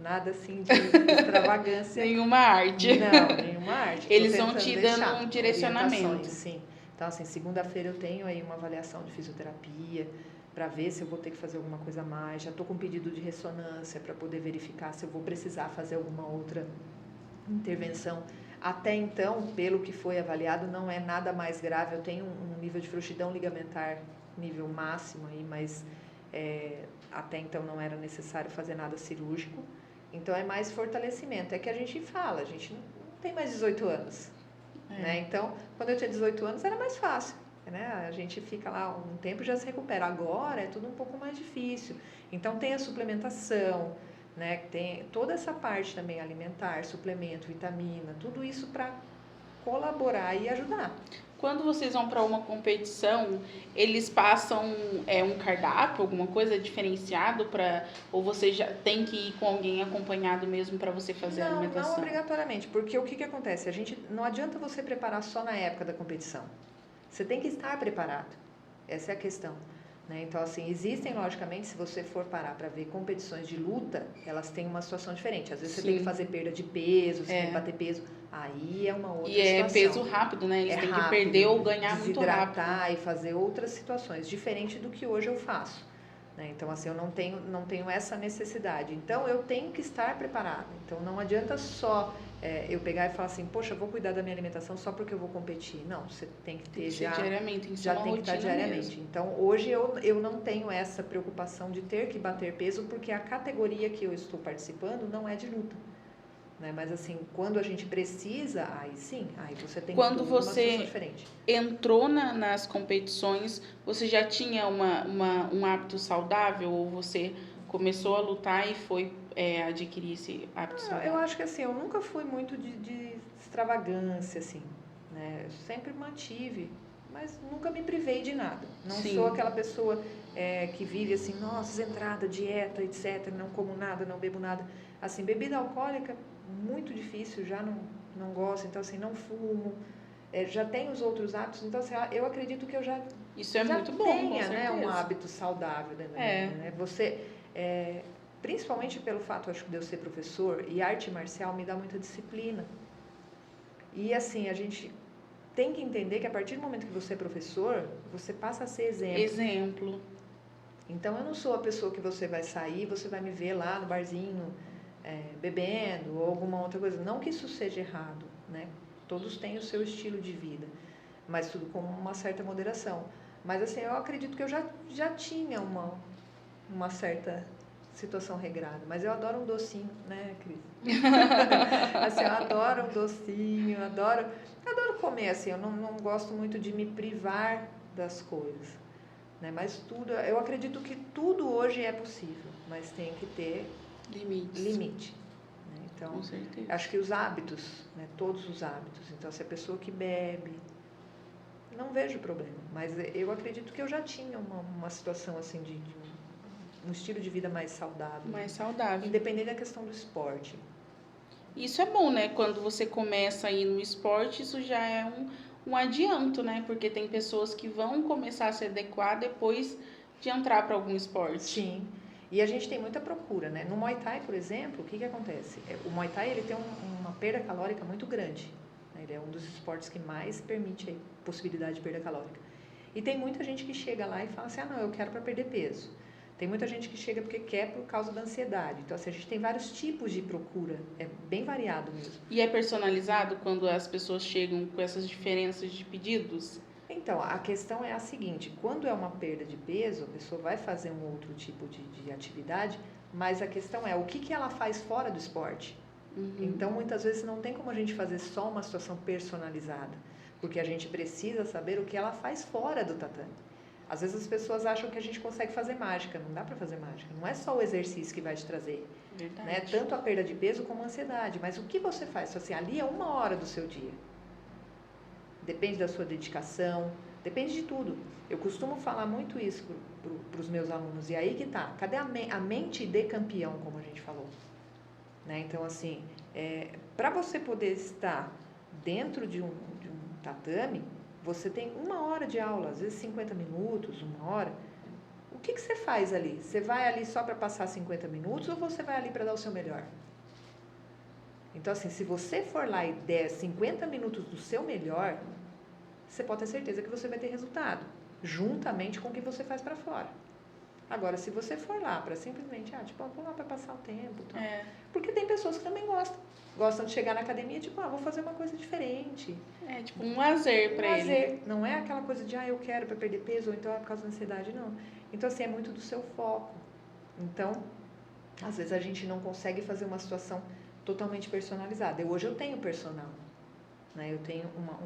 Nada assim de extravagância. Nenhuma arte. Não, nenhuma arte. Eles vão te dando um direcionamento. Orientações, sim. Então, assim, segunda-feira eu tenho aí uma avaliação de fisioterapia para ver se eu vou ter que fazer alguma coisa a mais. Já estou com pedido de ressonância para poder verificar se eu vou precisar fazer alguma outra intervenção. Até então, pelo que foi avaliado, não é nada mais grave. Eu tenho um nível de frouxidão ligamentar, nível máximo aí, mas até então não era necessário fazer nada cirúrgico. Então é mais fortalecimento. É que a gente fala, a gente não tem mais 18 anos. Né? Então, quando eu tinha 18 anos era mais fácil. Né? A gente fica lá um tempo e já se recupera. Agora é tudo um pouco mais difícil. Então tem a suplementação, né? Tem toda essa parte também alimentar, suplemento, vitamina, tudo isso para colaborar e ajudar. Quando vocês vão para uma competição, eles passam um cardápio, alguma coisa diferenciado ou você já tem que ir com alguém acompanhado mesmo para você fazer a alimentação? Não obrigatoriamente, porque o que acontece? Não adianta você preparar só na época da competição. Você tem que estar preparado. Essa é a questão. Né? Então, assim, existem, logicamente, se você for parar para ver competições de luta, elas têm uma situação diferente. Às vezes você tem que fazer perda de peso, você tem que bater peso. Aí é uma outra situação. E é peso rápido, né? Eles têm que perder ou ganhar muito rápido. Desidratar e fazer outras situações, diferente do que hoje eu faço. Né? Então, assim, eu não tenho essa necessidade. Então, eu tenho que estar preparada. Então, não adianta só eu pegar e falar assim, poxa, eu vou cuidar da minha alimentação só porque eu vou competir. Não, você tem que ter diariamente, já tem que estar diariamente. Mesmo. Então, hoje eu não tenho essa preocupação de ter que bater peso, porque a categoria que eu estou participando não é de luta. Né? Mas assim, quando a gente precisa, aí sim, aí você tem quando uma você situação diferente. Entrou nas competições, você já tinha um hábito saudável ou você começou a lutar e foi adquirir esse hábito saudável? Eu acho que assim, eu nunca fui muito de extravagância, assim, né? Eu sempre mantive, mas nunca me privei de nada. Não sou aquela pessoa que vive assim, nossa, entrada, dieta, etc, não como nada, não bebo nada. Assim, bebida alcoólica, muito difícil, já não gosto, então assim, não fumo, já tenho os outros hábitos, então assim, eu acredito que eu já isso é muito bom, tenha, né, um hábito saudável, né? Você, principalmente pelo fato, acho que de eu ser professor, e arte marcial me dá muita disciplina. E assim, a gente tem que entender que a partir do momento que você é professor, você passa a ser exemplo. Então, eu não sou a pessoa que você vai sair, você vai me ver lá no barzinho, bebendo ou alguma outra coisa. Não que isso seja errado, né? Todos têm o seu estilo de vida, mas tudo com uma certa moderação. Mas assim, eu acredito que eu já tinha uma certa situação regrada. Mas eu adoro um docinho, né, Cris? Assim, eu adoro um docinho, adoro comer, assim, eu não gosto muito de me privar das coisas. Né? Mas eu acredito que tudo hoje é possível, mas tem que ter limite. Né? Então, com certeza. Acho que os hábitos, né, todos os hábitos. Então, se a pessoa que bebe, não vejo problema. Mas eu acredito que eu já tinha uma situação assim de um estilo de vida mais saudável. Mais saudável. Independente da questão do esporte. Isso é bom, né? Quando você começa a ir no esporte, isso já é um adianto, né? Porque tem pessoas que vão começar a se adequar depois de entrar para algum esporte. Sim. E a gente tem muita procura, né? No Muay Thai, por exemplo, o que acontece? O Muay Thai ele tem uma perda calórica muito grande. Né? Ele é um dos esportes que mais permite a possibilidade de perda calórica. E tem muita gente que chega lá e fala assim, não, eu quero para perder peso. Tem muita gente que chega porque quer por causa da ansiedade. Então, assim, a gente tem vários tipos de procura. É bem variado mesmo. E é personalizado quando as pessoas chegam com essas diferenças de pedidos? Então, a questão é a seguinte. Quando é uma perda de peso, a pessoa vai fazer um outro tipo de atividade, mas a questão é o que ela faz fora do esporte. Uhum. Então, muitas vezes não tem como a gente fazer só uma situação personalizada. Porque a gente precisa saber o que ela faz fora do tatame. Às vezes as pessoas acham que a gente consegue fazer mágica. Não dá para fazer mágica. Não é só o exercício que vai te trazer. Verdade. Né? Tanto a perda de peso como a ansiedade. Mas o que você faz? Então, assim, ali é 1 hora do seu dia. Depende da sua dedicação. Depende de tudo. Eu costumo falar muito isso para os meus alunos. E aí que tá. Cadê a mente de campeão, como a gente falou? Né? Então, assim, para você poder estar dentro de um tatame, você tem 1 hora de aula, às vezes 50 minutos, 1 hora. O que você faz ali? Você vai ali só para passar 50 minutos ou você vai ali para dar o seu melhor? Então, assim, se você for lá e der 50 minutos do seu melhor, você pode ter certeza que você vai ter resultado, juntamente com o que você faz para fora. Agora, se você for lá para simplesmente, vou lá para passar o tempo, tal. Porque tem pessoas que também gostam de chegar na academia, vou fazer uma coisa diferente. É tipo um lazer para ele. Lazer, não é aquela coisa de, eu quero para perder peso, ou então é por causa da ansiedade, não. Então, assim, é muito do seu foco. Então, às vezes a gente não consegue fazer uma situação totalmente personalizada. Hoje eu tenho personal, né? Eu tenho uma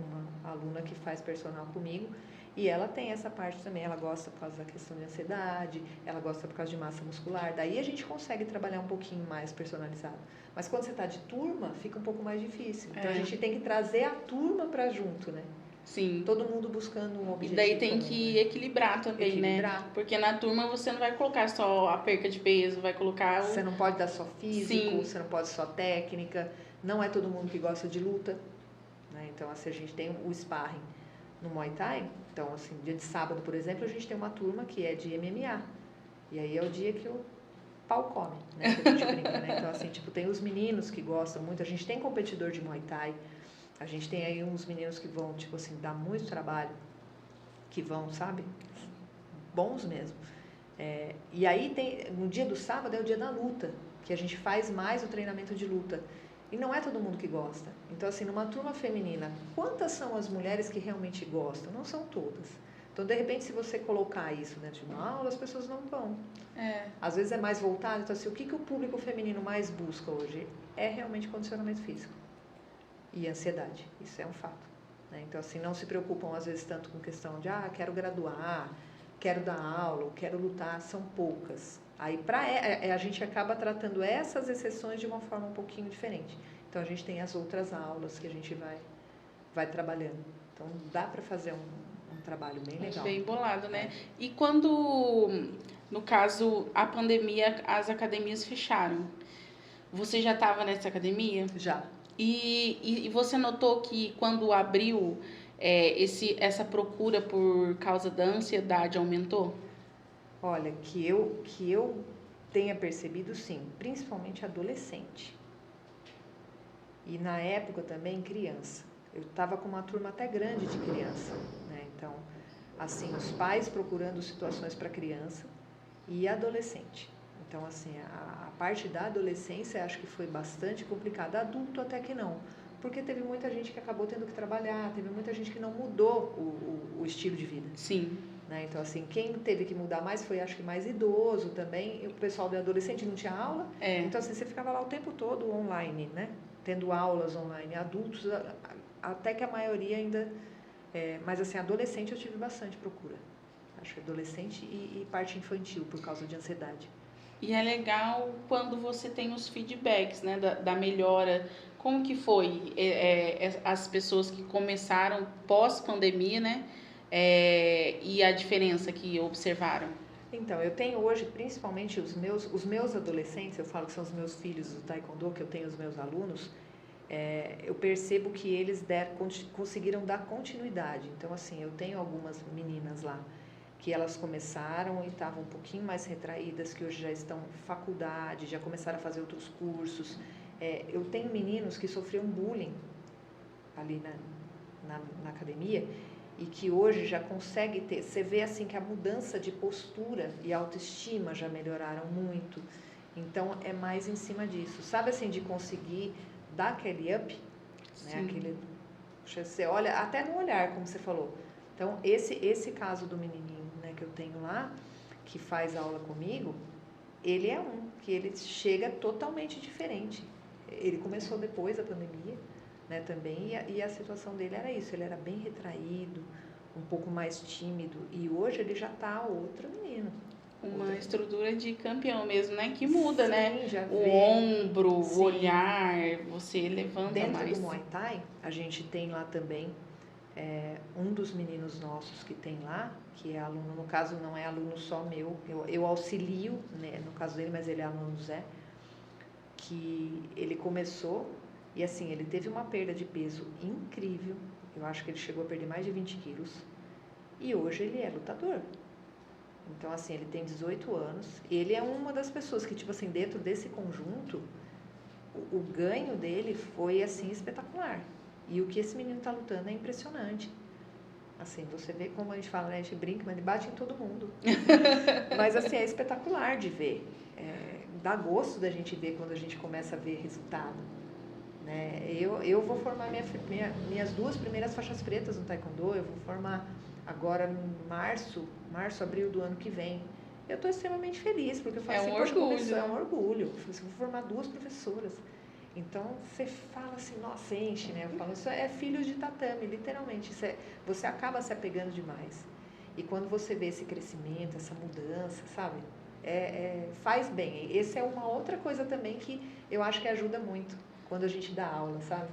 aluna que faz personal comigo e ela tem essa parte também. Ela gosta por causa da questão de ansiedade, ela gosta por causa de massa muscular. Daí a gente consegue trabalhar um pouquinho mais personalizado. Mas quando você está de turma, fica um pouco mais difícil. Então a gente tem que trazer a turma para junto, né? Sim. Todo mundo buscando um objetivo. E daí tem comum, que né? equilibrar também, né? Porque na turma você não vai colocar só a perca de peso, vai colocar Você não pode dar só físico, Sim. você não pode só técnica. Não é todo mundo que gosta de luta, né? Então, assim, a gente tem o sparring no Muay Thai. Então, assim, dia de sábado, por exemplo, a gente tem uma turma que é de MMA. E aí é o dia que o pau come, né? Que a gente brinca, né? Então, assim, tem os meninos que gostam muito. A gente tem competidor de Muay Thai. A gente tem aí uns meninos que vão, dar muito trabalho. Que vão, sabe? Bons mesmo. E aí, no dia do sábado é o dia da luta. Que a gente faz mais o treinamento de luta. E não é todo mundo que gosta. Então, assim, numa turma feminina, quantas são as mulheres que realmente gostam? Não são todas. Então, de repente, se você colocar isso dentro de uma aula, as pessoas não vão. Às vezes é mais voltado. Então, assim, o que o público feminino mais busca hoje? É realmente condicionamento físico. E ansiedade. Isso é um fato. Né? Então, assim, não se preocupam, às vezes, tanto com questão de, quero graduar, quero dar aula, quero lutar. São poucas. Aí a gente acaba tratando essas exceções de uma forma um pouquinho diferente. Então a gente tem as outras aulas que a gente vai trabalhando. Então dá para fazer um trabalho bem legal. Bem bolado, né? E quando, no caso, a pandemia, as academias fecharam, você já estava nessa academia? Já. E você notou que quando abriu, essa procura por causa da ansiedade aumentou? Olha, que eu tenha percebido, sim, principalmente adolescente. E na época também criança. Eu estava com uma turma até grande de criança, né? Então, assim, os pais procurando situações para criança e adolescente. Então, assim, a parte da adolescência acho que foi bastante complicada. Adulto até que não, porque teve muita gente que acabou tendo que trabalhar, teve muita gente que não mudou o estilo de vida. Sim. Né? Então, assim, quem teve que mudar mais foi, acho que, mais idoso também. E o pessoal do adolescente não tinha aula. Então, assim, você ficava lá o tempo todo online, né? Tendo aulas online. Adultos, até que a maioria ainda... mas, assim, adolescente eu tive bastante procura. Acho que adolescente e parte infantil, por causa de ansiedade. E é legal quando você tem os feedbacks, né, da melhora. Como que foi as pessoas que começaram pós-pandemia, né? E a diferença que observaram? Então, eu tenho hoje, principalmente os meus adolescentes, eu falo que são os meus filhos do Taekwondo, que eu tenho os meus alunos, eu percebo que eles conseguiram dar continuidade. Então, assim, eu tenho algumas meninas lá que elas começaram e estavam um pouquinho mais retraídas, que hoje já estão em faculdade, já começaram a fazer outros cursos. Eu tenho meninos que sofriam bullying ali na academia e que hoje já consegue ter... Você vê assim que a mudança de postura e autoestima já melhoraram muito. Então, é mais em cima disso. Sabe assim, de conseguir dar aquele up? Né? Você olha, até no olhar, como você falou. Então, esse caso do menininho, né, que eu tenho lá, que faz aula comigo, ele é que ele chega totalmente diferente. Ele começou depois da pandemia, né, também, e a situação dele era isso, ele era bem retraído, um pouco mais tímido, e hoje ele já tá outro menino. Uma estrutura de campeão mesmo, né? Que muda, Sim, né? Já o vê. ombro, Sim. O olhar, você levanta Dentro mais. Dentro do Muay Thai, a gente tem lá também um dos meninos nossos que tem lá, que é aluno, no caso não é aluno só meu, eu auxilio, né, no caso dele, mas ele é aluno do Zé, que ele começou e assim, ele teve uma perda de peso incrível, eu acho que ele chegou a perder mais de 20 quilos, e hoje ele é lutador. Então, assim, ele tem 18 anos. Ele é uma das pessoas que, tipo assim, dentro desse conjunto, o ganho dele foi, assim, espetacular. E o que esse menino tá lutando é impressionante. Assim, você vê como a gente fala, né? A gente brinca, mas ele bate em todo mundo. Mas, assim, é espetacular de ver. Dá gosto da gente ver quando a gente começa a ver resultado. Né? Eu vou formar minhas 2 primeiras faixas pretas no Taekwondo. Eu vou formar agora em março, abril do ano que vem. Eu estou extremamente feliz, porque eu falo assim, poxa, começou, é um orgulho. Eu vou formar 2 professoras. Então, você fala assim, nossa, enche, né? Eu falo, isso é filho de tatame, literalmente. Você acaba se apegando demais. E quando você vê esse crescimento, essa mudança, sabe? Faz bem. Essa é uma outra coisa também que eu acho que ajuda muito quando a gente dá aula, sabe?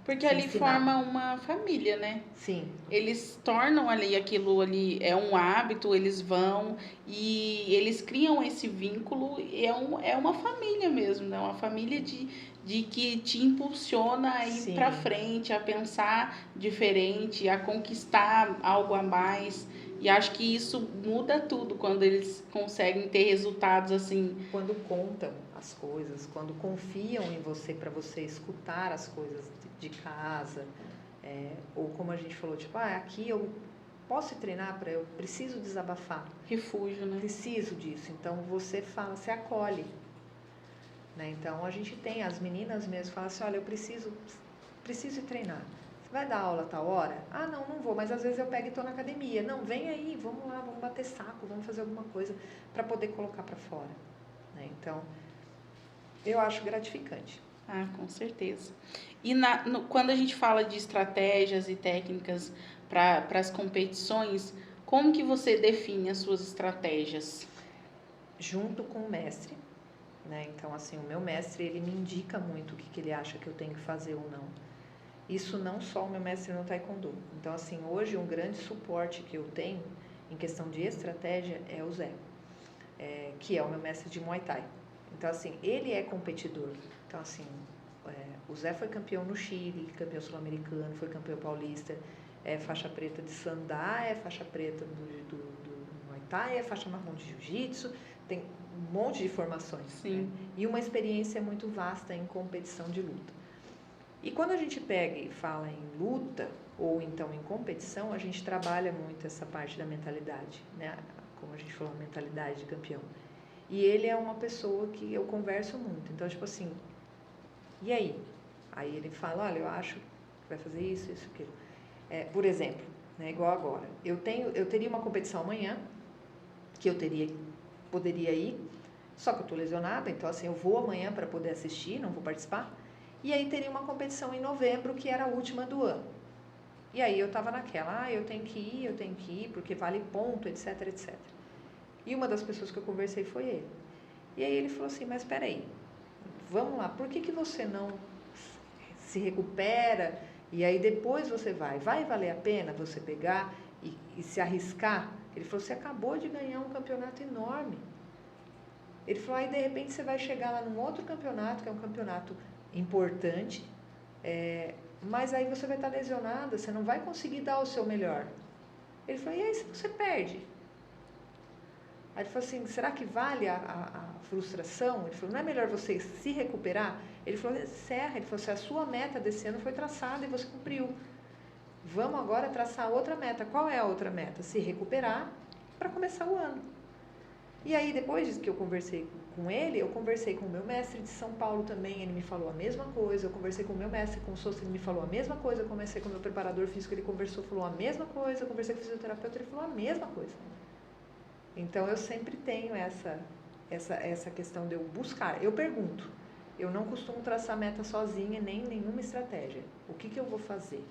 Porque ali ensinar. forma uma família, né? Sim. Eles tornam ali aquilo ali, é um hábito, eles vão e eles criam esse vínculo, e é uma família mesmo, né? Uma família de que te impulsiona a ir Sim. pra frente, a pensar diferente, a conquistar algo a mais. E acho que isso muda tudo quando eles conseguem ter resultados assim. Quando contam as coisas, quando confiam em você para você escutar as coisas de casa, ou como a gente falou, tipo, aqui eu posso treinar para eu preciso desabafar. Refúgio, né? Preciso disso. Então você fala, você acolhe. Né? Então a gente tem, as meninas mesmo falam assim, olha, eu preciso ir treinar. Você vai dar aula a tal hora? Ah, não vou, mas às vezes eu pego e estou na academia. Não, vem aí, vamos lá, vamos bater saco, vamos fazer alguma coisa para poder colocar para fora. Né? Então, eu acho gratificante. Ah, com certeza. E quando a gente fala de estratégias e técnicas para as competições, como que você define as suas estratégias? Junto com o mestre. Né? Então, assim, o meu mestre, ele me indica muito o que ele acha que eu tenho que fazer ou não. Isso não só o meu mestre no Taekwondo. Então, assim, hoje um grande suporte que eu tenho em questão de estratégia é o Zé, que é o meu mestre de Muay Thai. Então, assim, ele é competidor. Então, assim, o Zé foi campeão no Chile, campeão sul-americano, foi campeão paulista, é faixa preta de Sandá, é faixa preta do Muay Thai, é faixa marrom de Jiu-Jitsu, tem um monte de formações. Sim. Né? E uma experiência muito vasta em competição de luta. E quando a gente pega e fala em luta, ou então em competição, a gente trabalha muito essa parte da mentalidade, né? Como a gente falou, a mentalidade de campeão. E ele é uma pessoa que eu converso muito. Então, tipo assim, e aí? Aí ele fala, olha, eu acho que vai fazer isso, aquilo. Por exemplo, né, igual agora. Eu teria uma competição amanhã, que eu poderia ir, só que eu estou lesionada, então assim, eu vou amanhã para poder assistir, não vou participar. E aí teria uma competição em novembro, que era a última do ano. E aí eu estava naquela, eu tenho que ir, porque vale ponto, etc, etc. E uma das pessoas que eu conversei foi ele. E aí ele falou assim, mas espera aí, vamos lá, por que você não se recupera e aí depois você vai valer a pena você pegar e se arriscar? Ele falou, você acabou de ganhar um campeonato enorme. Ele falou, aí de repente você vai chegar lá num outro campeonato, que é um campeonato importante, mas aí você vai estar lesionada, você não vai conseguir dar o seu melhor. Ele falou, e aí se você perde? Aí ele falou assim, será que vale a frustração? Ele falou, não é melhor você se recuperar? Ele falou, encerra. Ele falou, se a sua meta desse ano foi traçada e você cumpriu. Vamos agora traçar outra meta. Qual é a outra meta? Se recuperar para começar o ano. E aí, depois que eu conversei com ele, eu conversei com o meu mestre de São Paulo também, ele me falou a mesma coisa. Eu conversei com o meu mestre, com o Sousa, ele me falou a mesma coisa. Eu conversei com o meu preparador físico, ele falou a mesma coisa. Eu conversei com o fisioterapeuta, ele falou a mesma coisa. Então, eu sempre tenho essa questão de eu buscar. Eu pergunto. Eu não costumo traçar meta sozinha, nem nenhuma estratégia. O que eu vou fazer?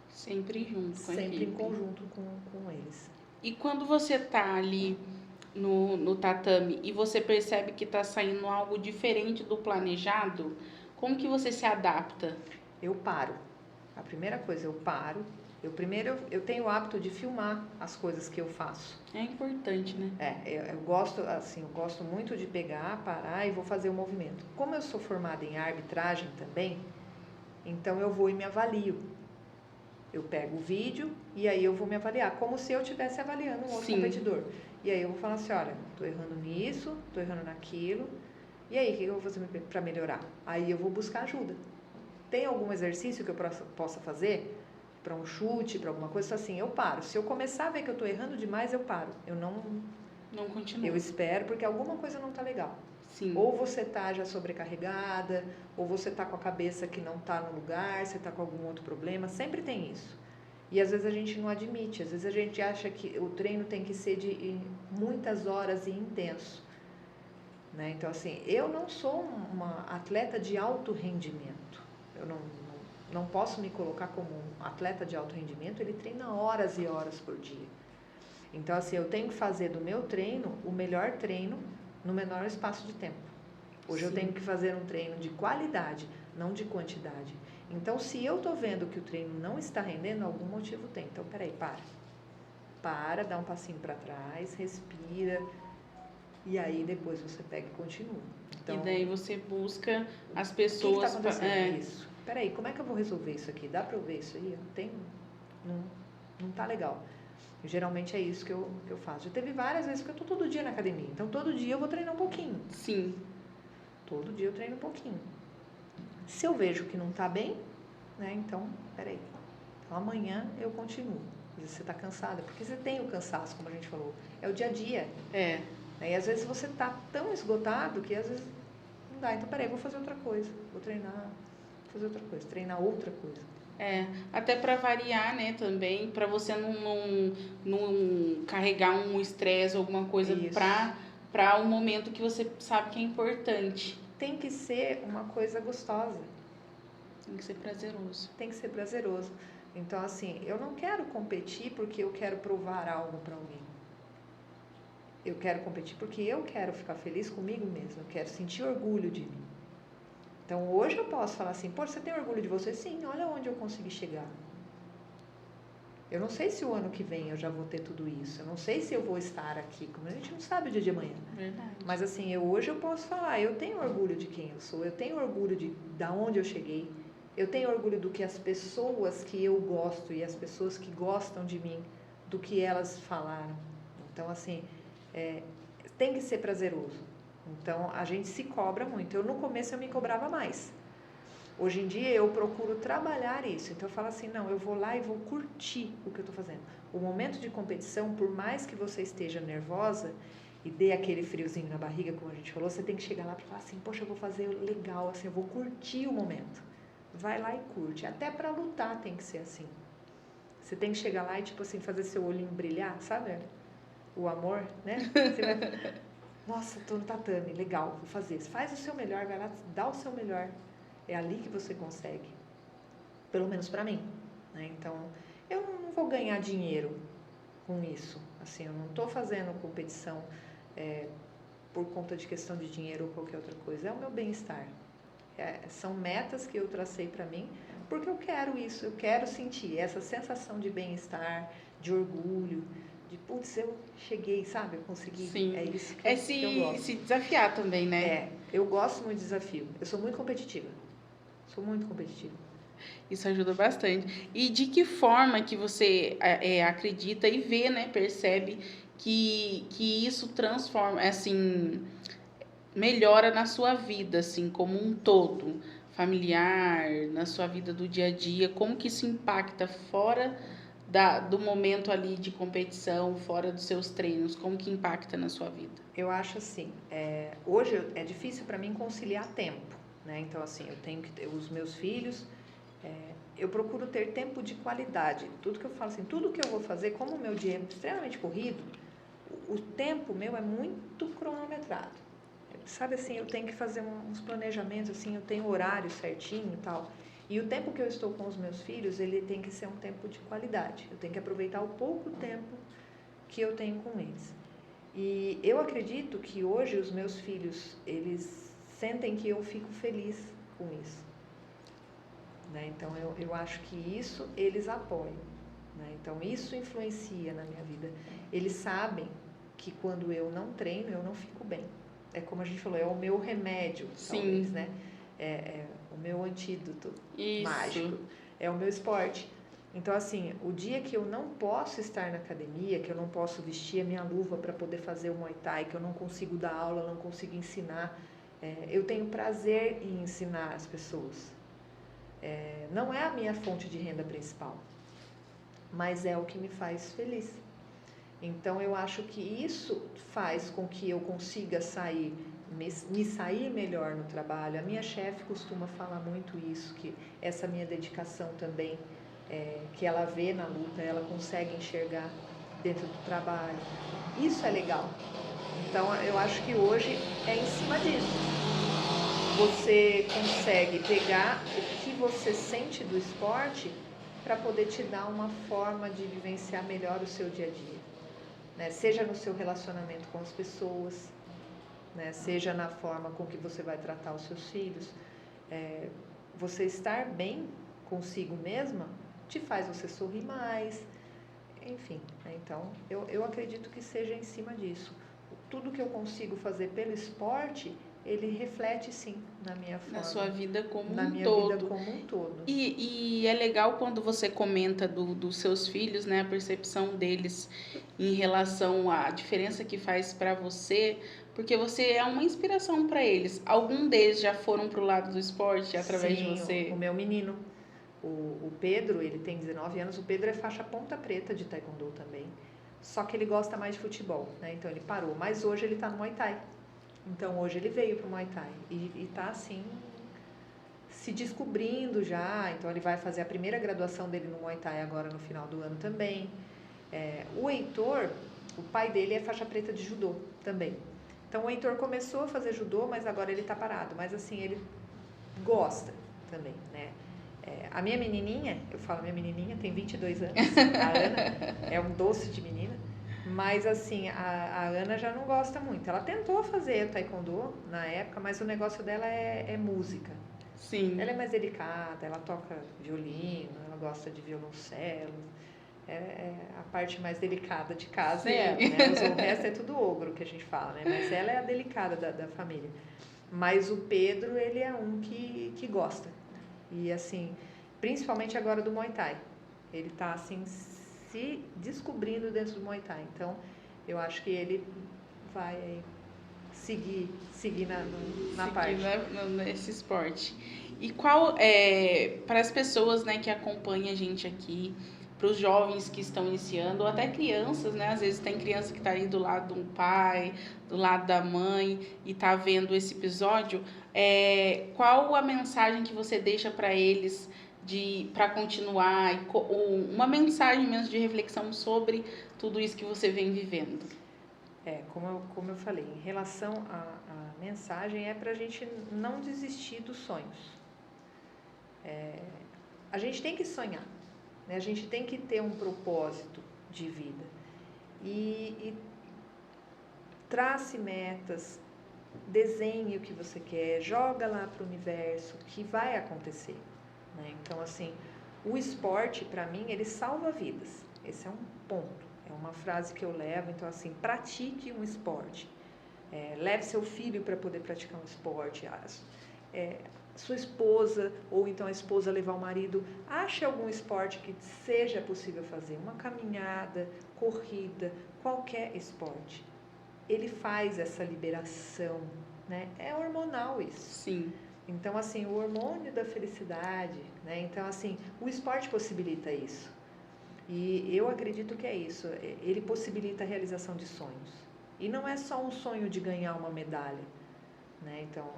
Sempre junto com a equipe. Sempre em conjunto com eles. E quando você tá ali no tatame e você percebe que tá saindo algo diferente do planejado, como que você se adapta? Eu paro. A primeira coisa, eu paro. Eu tenho o hábito de filmar as coisas que eu faço. É importante, né? Eu gosto muito de pegar, parar e vou fazer o movimento. Como eu sou formada em arbitragem também, então eu vou e me avalio. Eu pego o vídeo e aí eu vou me avaliar, como se eu estivesse avaliando um outro Sim. competidor. E aí eu vou falar assim, olha, tô errando nisso, tô errando naquilo, e aí, o que eu vou fazer para melhorar? Aí eu vou buscar ajuda. Tem algum exercício que eu possa fazer para um chute, para alguma coisa assim? Eu paro. Se eu começar a ver que eu tô errando demais, eu paro. Eu não continuo. Eu espero, porque alguma coisa não tá legal. Sim. Ou você tá já sobrecarregada, ou você tá com a cabeça que não tá no lugar, você tá com algum outro problema, sempre tem isso. E às vezes a gente não admite, às vezes a gente acha que o treino tem que ser de muitas horas e intenso. Né? Então, assim, eu não sou uma atleta de alto rendimento. Eu não posso me colocar como um atleta de alto rendimento, ele treina horas e horas por dia. Então, assim, eu tenho que fazer do meu treino o melhor treino no menor espaço de tempo. Hoje eu tenho que fazer um treino de qualidade, não de quantidade. Então, se eu tô vendo que o treino não está rendendo, algum motivo tem. Então, peraí, para, dá um passinho para trás, respira, e aí depois você pega e continua. Então, e daí você busca as o pessoas... que tá acontecendo? Isso. Peraí, como é que eu vou resolver isso aqui? Dá para eu ver isso aí? Não tá legal. Geralmente é isso que eu faço. Já teve várias vezes que eu tô todo dia na academia. Então, todo dia eu vou treinar um pouquinho. Sim. Todo dia eu treino um pouquinho. Se eu vejo que não tá bem, né? Então, peraí. Então, amanhã eu continuo. Às vezes você tá cansada, porque você tem o cansaço, como a gente falou. É o dia a dia. E às vezes você tá tão esgotado que às vezes não dá. Então, peraí, vou fazer outra coisa. Vou treinar, fazer outra coisa. Treinar outra coisa. Até para variar, né, também, para você não carregar um estresse ou alguma coisa para um momento que você sabe que é importante. Tem que ser uma coisa gostosa. Tem que ser prazeroso. Tem que ser prazeroso. Então, assim, eu não quero competir porque eu quero provar algo para alguém. Eu quero competir porque eu quero ficar feliz comigo mesmo. Eu quero sentir orgulho de mim. Então, hoje eu posso falar assim, pô, você tem orgulho de você? Sim, olha onde eu consegui chegar. Eu não sei se o ano que vem eu já vou ter tudo isso. Eu não sei se eu vou estar aqui, como a gente não sabe o dia de amanhã. Verdade. Mas assim, hoje eu posso falar, eu tenho orgulho de quem eu sou, eu tenho orgulho da onde eu cheguei, eu tenho orgulho do que as pessoas que eu gosto e as pessoas que gostam de mim, do que elas falaram. Então, assim, tem que ser prazeroso. Então, a gente se cobra muito. No começo eu me cobrava mais. Hoje em dia eu procuro trabalhar isso. Então eu falo assim, não, eu vou lá e vou curtir o que eu estou fazendo. O momento de competição, por mais que você esteja nervosa e dê aquele friozinho na barriga, como a gente falou, você tem que chegar lá para falar assim, poxa, eu vou fazer legal, assim, eu vou curtir o momento. Vai lá e curte. Até para lutar tem que ser assim. Você tem que chegar lá e, tipo assim, fazer seu olhinho brilhar, sabe? O amor, né? Você vai... Nossa, tô no tatame, legal, vou fazer. Faz o seu melhor, vai lá, dá o seu melhor. É ali que você consegue. Pelo menos para mim. Né? Então, eu não vou ganhar dinheiro com isso. Assim, eu não estou fazendo competição por conta de questão de dinheiro ou qualquer outra coisa. É o meu bem-estar. São metas que eu tracei para mim, porque eu quero isso. Eu quero sentir essa sensação de bem-estar, de orgulho, de, putz, eu cheguei, sabe? Eu consegui. Sim. É isso que eu gosto. Se desafiar também, né? Eu gosto muito de desafio. Eu sou muito competitiva. Sou muito competitiva. Isso ajuda bastante. E de que forma que você acredita e vê, né, percebe que isso transforma, assim, melhora na sua vida, assim, como um todo, familiar, na sua vida do dia a dia, como que isso impacta fora do momento ali de competição, fora dos seus treinos, como que impacta na sua vida? Eu acho assim, hoje é difícil para mim conciliar tempo, né? Então assim, eu tenho que ter os meus filhos, eu procuro ter tempo de qualidade. Tudo que eu falo assim, tudo que eu vou fazer, como o meu dia é extremamente corrido, o tempo meu é muito cronometrado. Sabe assim, eu tenho que fazer uns planejamentos, assim, eu tenho horário certinho e tal. E o tempo que eu estou com os meus filhos, ele tem que ser um tempo de qualidade. Eu tenho que aproveitar o pouco tempo que eu tenho com eles. E eu acredito que hoje os meus filhos, eles sentem que eu fico feliz com isso. Né? Então, eu acho que isso eles apoiam. Né? Então, isso influencia na minha vida. Eles sabem que quando eu não treino, eu não fico bem. É como a gente falou, é o meu remédio, talvez, né? É o meu antídoto mágico. É o meu esporte. Então, assim, o dia que eu não posso estar na academia, que eu não posso vestir a minha luva para poder fazer o Muay Thai, que eu não consigo dar aula, não consigo ensinar, eu tenho prazer em ensinar as pessoas. Não é a minha fonte de renda principal, mas é o que me faz feliz. Então, eu acho que isso faz com que eu consiga me sair melhor no trabalho. A minha chefe costuma falar muito isso, que essa minha dedicação também, que ela vê na luta, ela consegue enxergar dentro do trabalho. Isso é legal. Então, eu acho que hoje é em cima disso. Você consegue pegar o que você sente do esporte para poder te dar uma forma de vivenciar melhor o seu dia a dia, né? Seja no seu relacionamento com as pessoas, né? Seja na forma com que você vai tratar os seus filhos. Você estar bem consigo mesma te faz você sorrir mais, enfim, né? Então eu acredito que seja em cima disso. Tudo que eu consigo fazer pelo esporte, ele reflete sim na minha forma, Na sua vida como na um minha todo. vida como um todo. E é legal quando você comenta dos seus filhos, né? A percepção deles em relação à diferença que faz para você, porque você é uma inspiração para eles. Algum deles já foram pro lado do esporte através de Sim, você? o meu menino, o Pedro, ele tem 19 anos, o Pedro é faixa ponta preta de taekwondo também, só que ele gosta mais de futebol, né? Então ele parou, mas hoje ele tá no Muay Thai. Então hoje ele veio pro Muay Thai e tá assim, se descobrindo já. Então ele vai fazer a primeira graduação dele no Muay Thai agora no final do ano também. O Heitor, o pai dele é faixa preta de judô também. Então o Heitor começou a fazer judô, mas agora ele tá parado. Mas assim, ele gosta também, né? A minha menininha, eu falo minha menininha, tem 22 anos, a Ana é um doce de menina, mas assim, a Ana já não gosta muito. Ela tentou fazer taekwondo na época, mas o negócio dela é música. Sim. Ela é mais delicada, ela toca violino, ela gosta de violoncelo, a parte mais delicada de casa é ela, né? O resto é tudo ogro que a gente fala, né? Mas ela é a delicada da família. Mas o Pedro, ele é um que gosta. E assim, principalmente agora do Muay Thai. Ele tá assim, se descobrindo dentro do Muay Thai. Então, eu acho que ele vai aí seguir na parte. Nesse esporte. E qual para as pessoas, né, que acompanham a gente aqui, para os jovens que estão iniciando, ou até crianças, né? Às vezes tem criança que está aí do lado do pai, do lado da mãe e está vendo esse episódio. Qual a mensagem que você deixa para eles para continuar, ou uma mensagem mesmo de reflexão sobre tudo isso que você vem vivendo? Como eu falei, em relação à mensagem, é para a gente não desistir dos sonhos. A gente tem que sonhar, né? A gente tem que ter um propósito de vida. E trace metas, desenhe o que você quer, joga lá para o universo, que vai acontecer, né? Então, assim, o esporte, para mim, ele salva vidas. Esse é um ponto. É uma frase que eu levo. Então, assim, pratique um esporte. Leve seu filho para poder praticar um esporte. Sua esposa, ou então a esposa levar o marido. Ache algum esporte que seja possível fazer. Uma caminhada, corrida, qualquer esporte. Ele faz essa liberação, né? É hormonal isso. Sim. Então, assim, o hormônio da felicidade, né? Então, assim, o esporte possibilita isso. E eu acredito que é isso. Ele possibilita a realização de sonhos. E não é só um sonho de ganhar uma medalha, né? Então,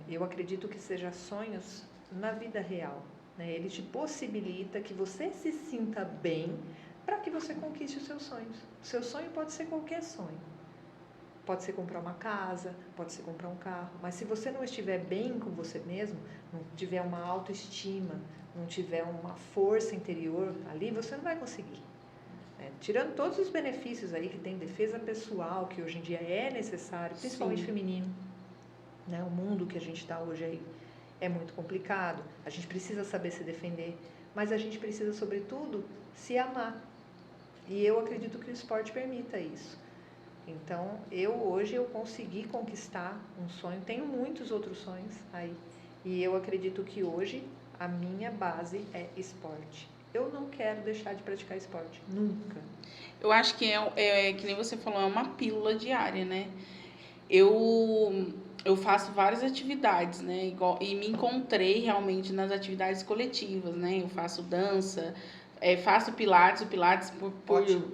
eu acredito que seja sonhos na vida real, né? Ele te possibilita que você se sinta bem para que você conquiste os seus sonhos. O seu sonho pode ser qualquer sonho. Pode ser comprar uma casa, pode ser comprar um carro, mas se você não estiver bem com você mesmo, não tiver uma autoestima, não tiver uma força interior ali, você não vai conseguir. Tirando todos os benefícios aí que tem defesa pessoal, que hoje em dia é necessário, principalmente feminino, né? O mundo que a gente está hoje aí é muito complicado, a gente precisa saber se defender, mas a gente precisa, sobretudo, se amar. E eu acredito que o esporte permita isso. Então, hoje eu consegui conquistar um sonho, tenho muitos outros sonhos aí, e eu acredito que hoje a minha base é esporte. eu não quero deixar de praticar esporte, nunca. Eu acho que que nem você falou, é uma pílula diária, né? Eu faço várias atividades, né? E me encontrei realmente nas atividades coletivas, né? Eu faço dança, faço pilates, Ótimo.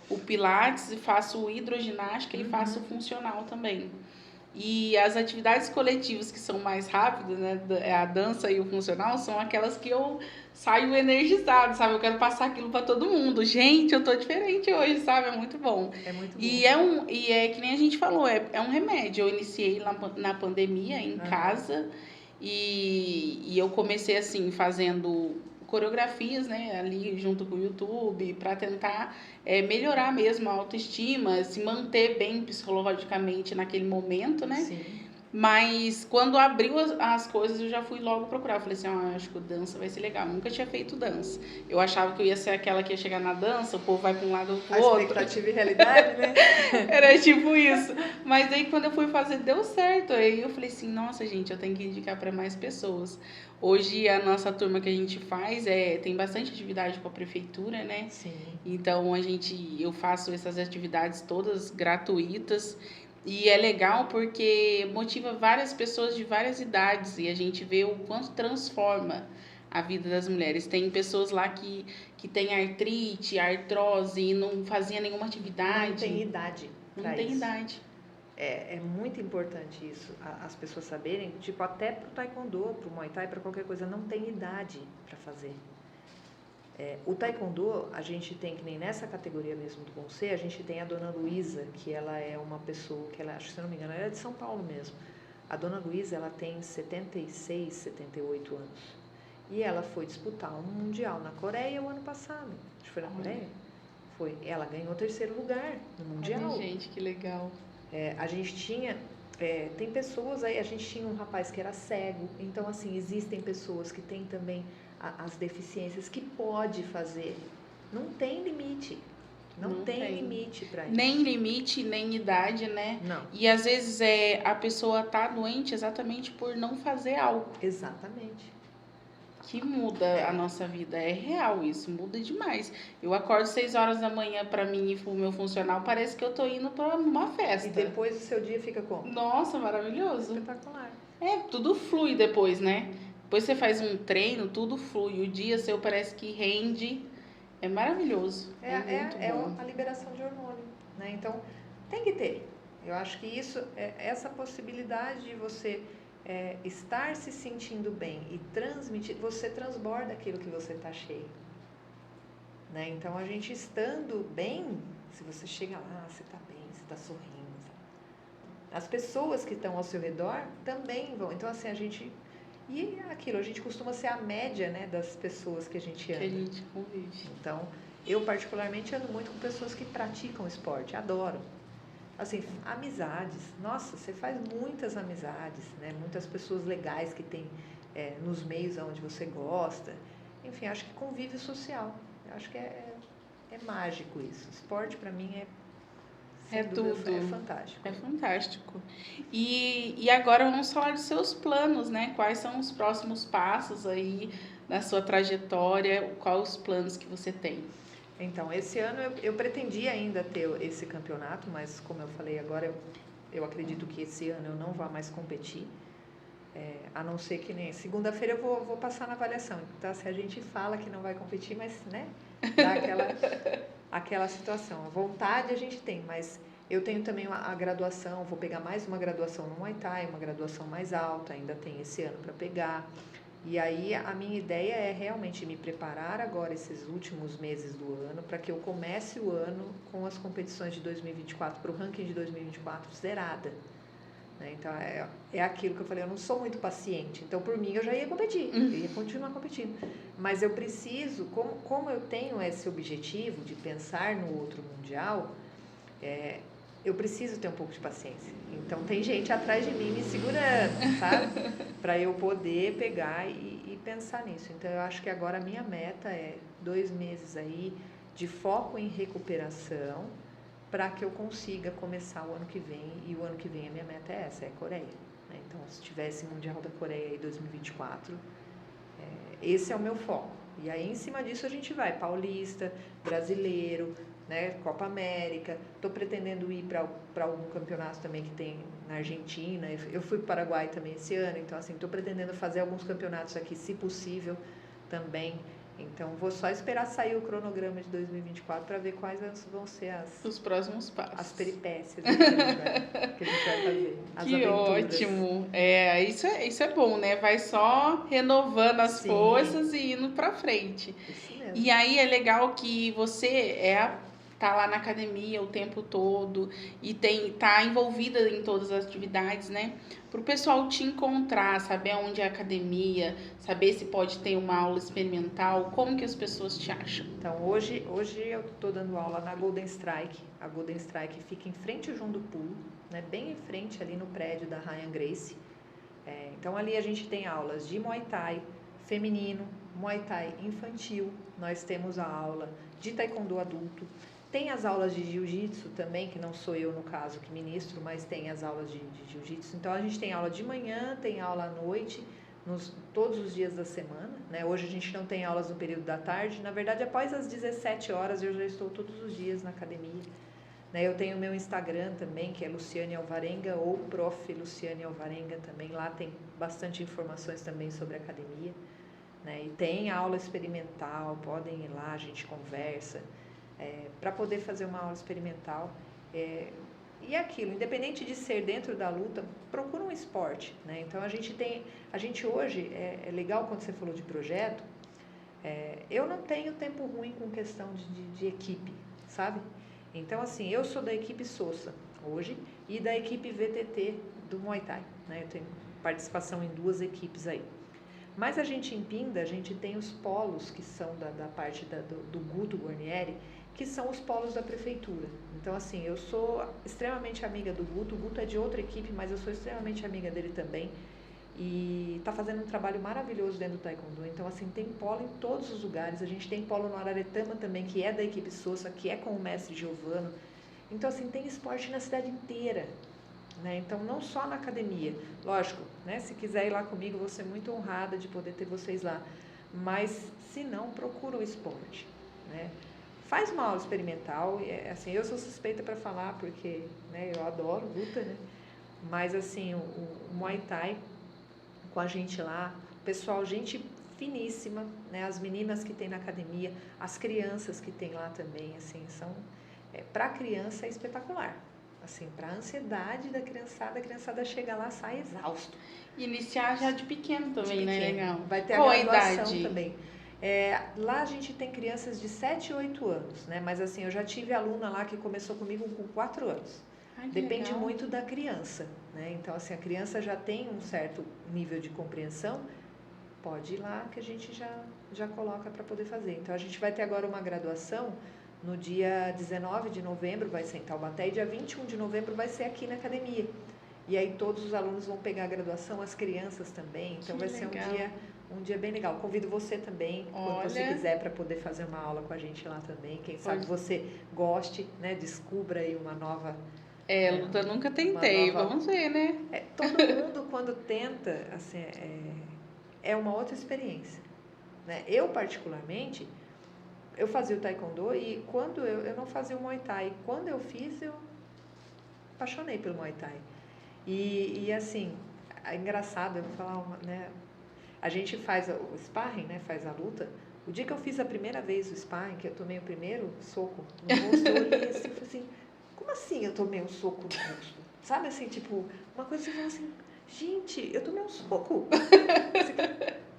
o pilates, faço hidroginástica e faço funcional também. E as atividades coletivas que são mais rápidas, né? A dança e o funcional são aquelas que eu saio energizado, sabe? Eu quero passar aquilo para todo mundo. Gente, eu tô diferente hoje, sabe? É muito bom. É muito bom. E é que nem a gente falou, é um remédio. Eu iniciei na pandemia em casa e eu comecei assim fazendo coreografias, né, ali junto com o YouTube, para tentar melhorar mesmo a autoestima, se manter bem psicologicamente naquele momento, né? Sim. Mas quando abriu as coisas, eu já fui logo procurar. Eu falei assim, acho que dança vai ser legal. Eu nunca tinha feito dança. Eu achava que eu ia ser aquela que ia chegar na dança, o povo vai para um lado ou pro outro. Expectativa e realidade, né? Era tipo isso. Mas aí quando eu fui fazer, deu certo. Aí eu falei assim, nossa, gente, eu tenho que indicar para mais pessoas. Hoje a nossa turma que a gente faz tem bastante atividade com a prefeitura, né? Sim. Então eu faço essas atividades todas gratuitas. E é legal porque motiva várias pessoas de várias idades e a gente vê o quanto transforma a vida das mulheres. Tem pessoas lá que têm artrite, artrose e não fazia nenhuma atividade. Não tem idade. Não tem idade. É muito importante isso, as pessoas saberem, tipo, até pro taekwondo, pro muay thai, pra qualquer coisa, não tem idade para fazer. O taekwondo, a gente tem, que nem nessa categoria mesmo do Gonçê, a gente tem a dona Luísa, que ela é uma pessoa, que ela, acho que se não me engano, ela é de São Paulo mesmo. A dona Luísa, ela tem 76, 78 anos. E ela foi disputar um mundial na Coreia o ano passado. Acho que foi na Coreia? Foi. Ela ganhou o 3º lugar no mundial. Ai, gente, que legal. A gente tinha... tem pessoas aí, a gente tinha um rapaz que era cego. Então, assim, existem pessoas que têm também as deficiências que pode fazer. Não tem limite. Não tem limite para isso. Nem limite, nem idade, né? Não. E às vezes a pessoa tá doente exatamente por não fazer algo. Exatamente. Que muda a nossa vida. É real isso, muda demais. Eu acordo 6 horas da manhã para mim e o meu funcional, parece que eu tô indo para uma festa. E depois o seu dia fica como? Nossa, maravilhoso. Espetacular. Tudo flui depois, né? Depois você faz um treino, tudo flui. O dia seu parece que rende. É maravilhoso. É a liberação de hormônio, né? Então, tem que ter. Eu acho que essa possibilidade de você estar se sentindo bem e transmitir, você transborda aquilo que você está cheio. Né? Então, a gente estando bem, se você chega lá, você está bem, você está sorrindo. Sabe? As pessoas que estão ao seu redor também vão. Então, assim, a gente costuma ser a média, né, das pessoas que a gente anda. Que a gente convive. Então, eu particularmente ando muito com pessoas que praticam esporte, adoro. Assim, amizades. Nossa, você faz muitas amizades, né? Muitas pessoas legais que tem nos meios onde você gosta. Enfim, acho que convívio social. Eu acho que é mágico isso. Esporte, para mim, tudo. É fantástico. É fantástico. E agora vamos falar dos seus planos, né? Quais são os próximos passos aí na sua trajetória? Quais os planos que você tem? Então, esse ano eu pretendia ainda ter esse campeonato, mas como eu falei agora, eu acredito que esse ano eu não vá mais competir. A não ser que nem segunda-feira eu vou passar na avaliação. Então, assim, a gente fala que não vai competir, mas, né, dá aquela situação. A vontade a gente tem, mas eu tenho também a graduação, vou pegar mais uma graduação no Muay Thai, uma graduação mais alta, ainda tem esse ano para pegar. E aí a minha ideia é realmente me preparar agora esses últimos meses do ano para que eu comece o ano com as competições de 2024, para o ranking de 2024 zerada. Então é aquilo que eu falei, eu não sou muito paciente, então por mim eu já ia competir, eu ia continuar competindo. Mas eu preciso, como eu tenho esse objetivo de pensar no outro mundial, eu preciso ter um pouco de paciência. Então tem gente atrás de mim me segurando, sabe? Para eu poder pegar e pensar nisso. Então eu acho que agora a minha meta é 2 meses aí de foco em recuperação para que eu consiga começar o ano que vem. E o ano que vem a minha meta é essa, é a Coreia. Então se tivesse Mundial da Coreia em 2024, esse é o meu foco. E aí, em cima disso, a gente vai Paulista, Brasileiro, né, Copa América. Estou pretendendo ir para algum campeonato também que tem na Argentina. Eu fui para o Paraguai também esse ano, então assim, estou pretendendo fazer alguns campeonatos aqui, se possível, também. Então, vou só esperar sair o cronograma de 2024 para ver quais vão ser os próximos passos. As peripécias que a gente vai fazer. As que aventuras. Ótimo! Isso é bom, né? Vai só renovando as forças e indo pra frente. Isso mesmo. E aí é legal que você tá lá na academia o tempo todo e tá envolvida em todas as atividades, né? Para o pessoal te encontrar, saber onde é a academia, saber se pode ter uma aula experimental, como que as pessoas te acham? Então, hoje eu estou dando aula na Golden Strike. A Golden Strike fica em frente ao João do Pulo, né? Bem em frente ali no prédio da Ryan Gracie. Então, ali a gente tem aulas de Muay Thai feminino, Muay Thai infantil, nós temos a aula de Taekwondo adulto. Tem as aulas de Jiu-Jitsu também, que não sou eu, no caso, que ministro, mas tem as aulas de Jiu-Jitsu. Então, a gente tem aula de manhã, tem aula à noite, todos os dias da semana, né? Hoje a gente não tem aulas no período da tarde. Na verdade, após as 17 horas, eu já estou todos os dias na academia. Né? Eu tenho o meu Instagram também, que é Luciane Alvarenga, ou Prof. Luciane Alvarenga também. Lá tem bastante informações também sobre a academia. Né? E tem aula experimental, podem ir lá, a gente conversa. Para poder fazer uma aula experimental. E aquilo, independente de ser dentro da luta, procura um esporte. Né? Então, a gente hoje, é legal quando você falou de projeto, eu não tenho tempo ruim com questão de equipe, sabe? Então, assim, eu sou da equipe Sousa hoje e da equipe VTT do Muay Thai. Né? Eu tenho participação em 2 equipes aí. Mas a gente em Pinda, a gente tem os polos que são da parte do Guto Guarnieri, que são os polos da prefeitura. Então, assim, eu sou extremamente amiga do Guto. O Guto é de outra equipe, mas eu sou extremamente amiga dele também. E está fazendo um trabalho maravilhoso dentro do Taekwondo. Então, assim, tem polo em todos os lugares. A gente tem polo no Araretama também, que é da equipe Sousa, que é com o mestre Giovano. Então, assim, tem esporte na cidade inteira. Né? Então, não só na academia. Lógico, né? Se quiser ir lá comigo, vou ser muito honrada de poder ter vocês lá. Mas, se não, procura o esporte. Né? Faz uma aula experimental, assim, eu sou suspeita para falar, porque, né, eu adoro luta, né? Mas, assim, o Muay Thai, com a gente lá, pessoal, gente finíssima, né? As meninas que tem na academia, as crianças que tem lá também, assim, para a criança é espetacular. Assim, para a ansiedade da criançada, a criançada chega lá, sai exausto. Iniciar já de pequeno também, né? Legal. Vai ter a graduação também. Lá a gente tem crianças de 7 e 8 anos, né? Mas assim, eu já tive aluna lá que começou comigo com 4 anos. Depende legal. muito da criança, né? Então, assim, a criança já tem um certo nível de compreensão, pode ir lá que a gente já coloca para poder fazer. Então, a gente vai ter agora uma graduação no dia 19 de novembro, vai ser em Taubaté, e dia 21 de novembro vai ser aqui na academia. E aí todos os alunos vão pegar a graduação, as crianças também. Então, vai ser um dia bem legal. Convido você também, quando você quiser, para poder fazer uma aula com a gente lá também. Quem sabe você goste, né? Descubra aí uma nova... luta eu nunca tentei, vamos ver, né? Todo mundo, quando tenta, assim, é uma outra experiência. Né? Eu, particularmente, eu fazia o Taekwondo e quando eu não fazia o Muay Thai. Quando eu fiz, eu apaixonei pelo Muay Thai. E assim, é engraçado, eu vou falar, né? A gente faz o sparring, né? Faz a luta. O dia que eu fiz a primeira vez o sparring, que eu tomei o primeiro soco no rosto, eu olhei assim, falei assim, como assim eu tomei um soco no rosto? Sabe assim, tipo, uma coisa que você fala assim, gente, eu tomei um soco.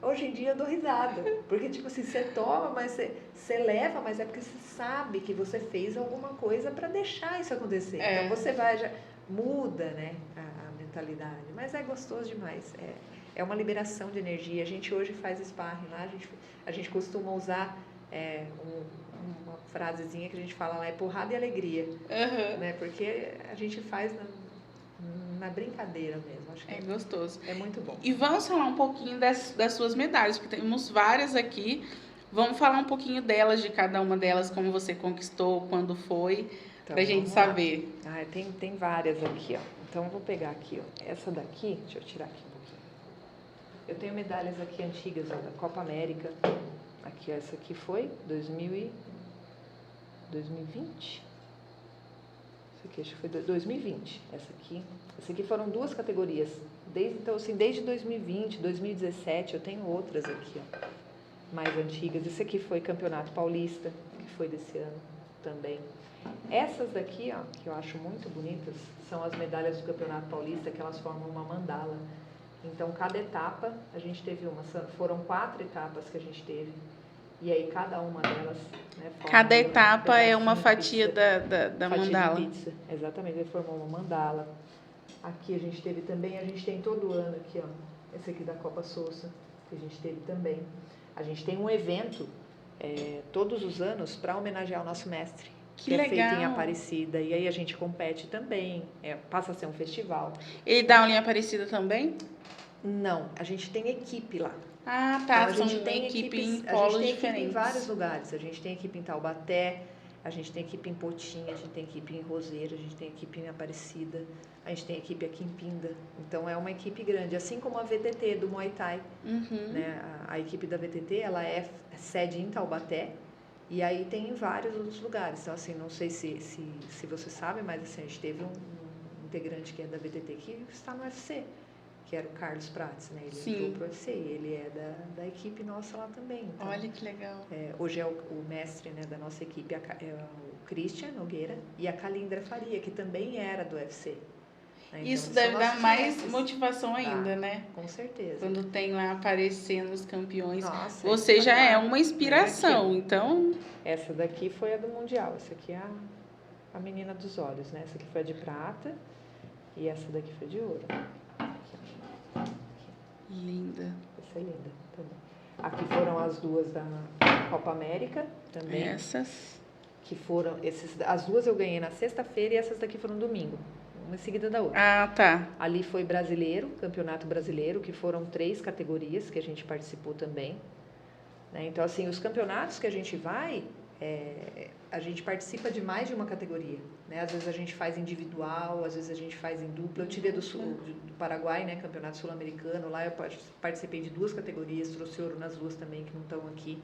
Hoje em dia eu dou risada, porque tipo assim, você toma, mas você leva, mas é porque você sabe que você fez alguma coisa para deixar isso acontecer. Então você vai, já muda, né, a mentalidade, mas é gostoso demais, é uma liberação de energia. A gente hoje faz sparring lá, a gente costuma usar uma frasezinha que a gente fala lá, é porrada e alegria, né, porque a gente faz na brincadeira mesmo. Acho que é gostoso. É muito bom. E vamos falar um pouquinho das suas medalhas, porque temos várias aqui. Vamos falar um pouquinho delas, de cada uma delas, como você conquistou, quando foi, então, pra gente saber. Tem várias aqui, ó. Então, eu vou pegar aqui, ó. Essa daqui, deixa eu tirar aqui um pouquinho. Eu tenho medalhas aqui antigas, ó, da Copa América, Aqui, essa aqui foi 2020? Essa aqui acho que foi 2020. Essa aqui foram 2 categorias. Então, assim, desde 2020, 2017, eu tenho outras aqui, ó, mais antigas. Esse aqui foi Campeonato Paulista, que foi desse ano também. Essas daqui, ó, que eu acho muito bonitas, são as medalhas do Campeonato Paulista, que elas formam uma mandala. Então, cada etapa, a gente teve foram 4 etapas que a gente teve. E aí, cada uma delas, né, forma Cada etapa é uma de fatia pizza, da fatia mandala. de pizza. Exatamente, ele formou uma mandala. Aqui a gente teve também, a gente tem todo ano aqui, ó, esse aqui da Copa Sousa, que a gente teve também. A gente tem um evento todos os anos para homenagear o nosso mestre. Que é legal. feito em Aparecida. E aí a gente compete também, passa a ser um festival. Ele dá aula em Aparecida também? Não, a gente tem equipe lá. Ah, tá. Então, São equipe em polos a gente tem diferentes. equipe em vários lugares. A gente tem equipe em Taubaté, a gente tem equipe em Potinha, a gente tem equipe em Roseira, a gente tem equipe em Aparecida, a gente tem equipe aqui em Pinda. Então é uma equipe grande, assim como a VTT do Muay Thai. Uhum. Né? A equipe da VTT, ela é sede em Taubaté e aí tem em vários outros lugares. Então, assim, não sei se você sabe, mas assim, a gente teve um integrante que é da VTT que está no UFC. Que era o Carlos Prates, né? Ele entrou pro UFC, ele é da equipe nossa lá também. Então, olha que legal. Hoje é o mestre, né, da nossa equipe, é o Christian Nogueira e a Kalindra Faria, que também era do UFC. Né? Então, isso deve dar mais motivação ainda, Dá, né? Com certeza. Quando tem lá aparecendo os campeões. Nossa, você já é uma inspiração, então... Essa daqui foi a do Mundial, essa aqui é a menina dos olhos, né? Essa aqui foi a de prata e essa daqui foi de ouro. Linda. Essa é linda também. Aqui foram as 2 da Copa América também. Essas. Que foram, as 2 eu ganhei na sexta-feira e essas daqui foram domingo. Uma em seguida da outra. Ah, tá. Ali foi brasileiro, campeonato brasileiro, que foram 3 categorias que a gente participou também. Né? Então, assim, os campeonatos que a gente vai, a gente participa de mais de uma categoria. Né? Às vezes a gente faz individual, às vezes a gente faz em dupla. Eu tive do Paraguai, né? Campeonato Sul-Americano. Lá eu participei de 2 categorias, trouxe ouro nas 2 também, que não estão aqui.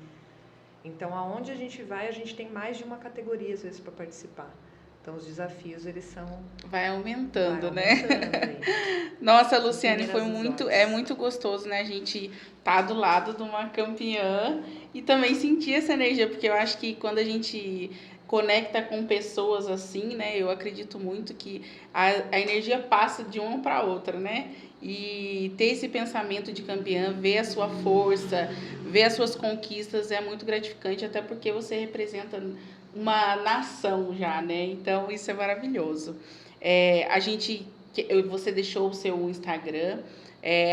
Então, aonde a gente vai, a gente tem mais de uma categoria, às vezes, para participar. Então, os desafios, eles são... Vai aumentando, né? Aí. Nossa, Luciane, é muito gostoso, né? A gente tá do lado de uma campeã e também sentir essa energia, porque eu acho que quando a gente conecta com pessoas assim, né? Eu acredito muito que a energia passa de uma para outra, né? E ter esse pensamento de campeã, ver a sua força, ver as suas conquistas é muito gratificante, até porque você representa uma nação já, né? Então isso é maravilhoso. Você deixou o seu Instagram.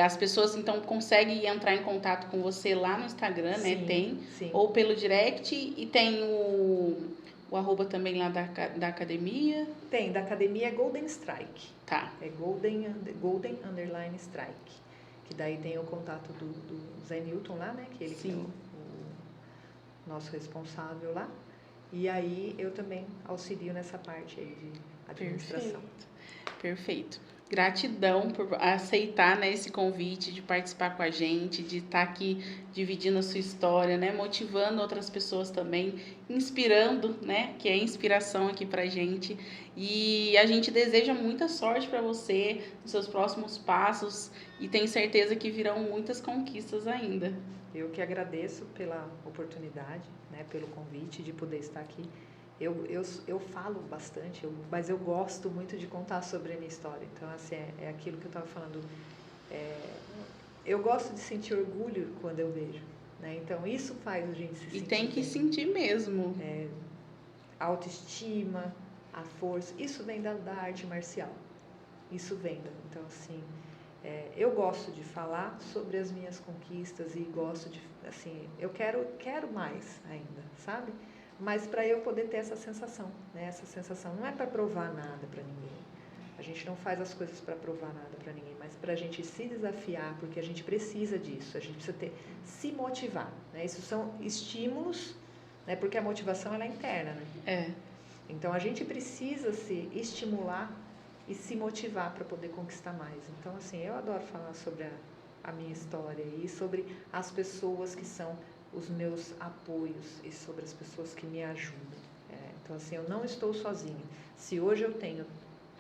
As pessoas então conseguem entrar em contato com você lá no Instagram, né? Sim. Ou pelo direct, e tem o arroba também lá da academia. Tem, da academia é Golden Strike. Tá. É Golden _ Strike. Que daí tem o contato do Zé Newton lá, né? Que ele que é o nosso responsável lá. E aí eu também auxilio nessa parte aí de administração. Perfeito. Gratidão por aceitar, né, esse convite de participar com a gente, de estar aqui dividindo a sua história, né, motivando outras pessoas também, inspirando, né, que é inspiração aqui pra gente. E a gente deseja muita sorte para você nos seus próximos passos e tenho certeza que virão muitas conquistas ainda. Eu que agradeço pela oportunidade, né, pelo convite de poder estar aqui. Eu falo bastante, mas eu gosto muito de contar sobre a minha história. Então, assim, é aquilo que eu estava falando. Eu gosto de sentir orgulho quando eu vejo. Né? Então, isso faz a gente se sentir. E tem que sentir mesmo. A autoestima, a força, isso vem da arte marcial. Isso vem. Então, assim, eu gosto de falar sobre as minhas conquistas e gosto de, assim, eu quero mais ainda, sabe? Mas para eu poder ter essa sensação, né? Essa sensação não é para provar nada para ninguém. A gente não faz as coisas para provar nada para ninguém, mas para a gente se desafiar, porque a gente precisa disso, a gente precisa se motivar, né? Isso são estímulos, né? Porque a motivação ela é interna, né? Então a gente precisa se estimular e se motivar para poder conquistar mais. Então, assim, eu adoro falar sobre a minha história e sobre as pessoas que são os meus apoios e sobre as pessoas que me ajudam. Então, assim, eu não estou sozinha. Se hoje eu tenho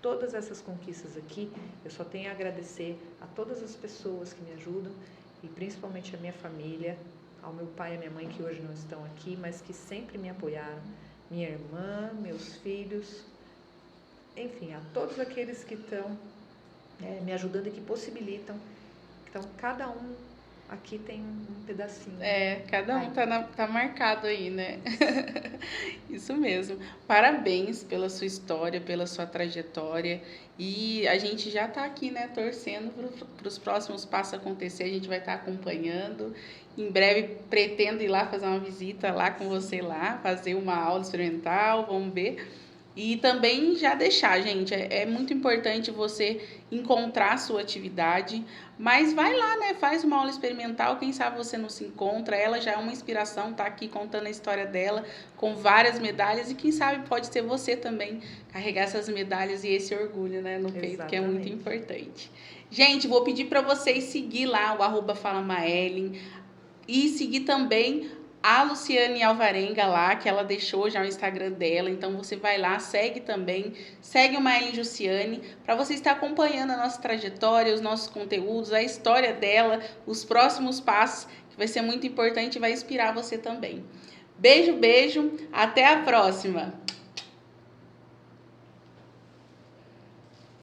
todas essas conquistas aqui, eu só tenho a agradecer a todas as pessoas que me ajudam e principalmente a minha família, ao meu pai e à minha mãe que hoje não estão aqui, mas que sempre me apoiaram, minha irmã, meus filhos, enfim, a todos aqueles que estão me ajudando e que possibilitam. Então, cada um aqui tem um pedacinho. Cada um tá marcado aí, né? Isso mesmo. Parabéns pela sua história, pela sua trajetória. E a gente já tá aqui, né, torcendo para os próximos passos acontecer. A gente vai estar acompanhando. Em breve pretendo ir lá fazer uma visita lá com você lá, fazer uma aula experimental, vamos ver. E também já deixar, gente, é muito importante você encontrar a sua atividade, mas vai lá, né? Faz uma aula experimental, quem sabe você não se encontra. Ela já é uma inspiração, tá aqui contando a história dela com várias medalhas e quem sabe pode ser você também carregar essas medalhas e esse orgulho, né, no peito, que é muito importante. Gente, vou pedir para vocês seguir lá o @falamaellen e seguir também a Luciane Alvarenga lá, que ela deixou já o Instagram dela, então você vai lá, segue também, segue o Maellen Jussiane, para você estar acompanhando a nossa trajetória, os nossos conteúdos, a história dela, os próximos passos, que vai ser muito importante e vai inspirar você também. Beijo, beijo, até a próxima!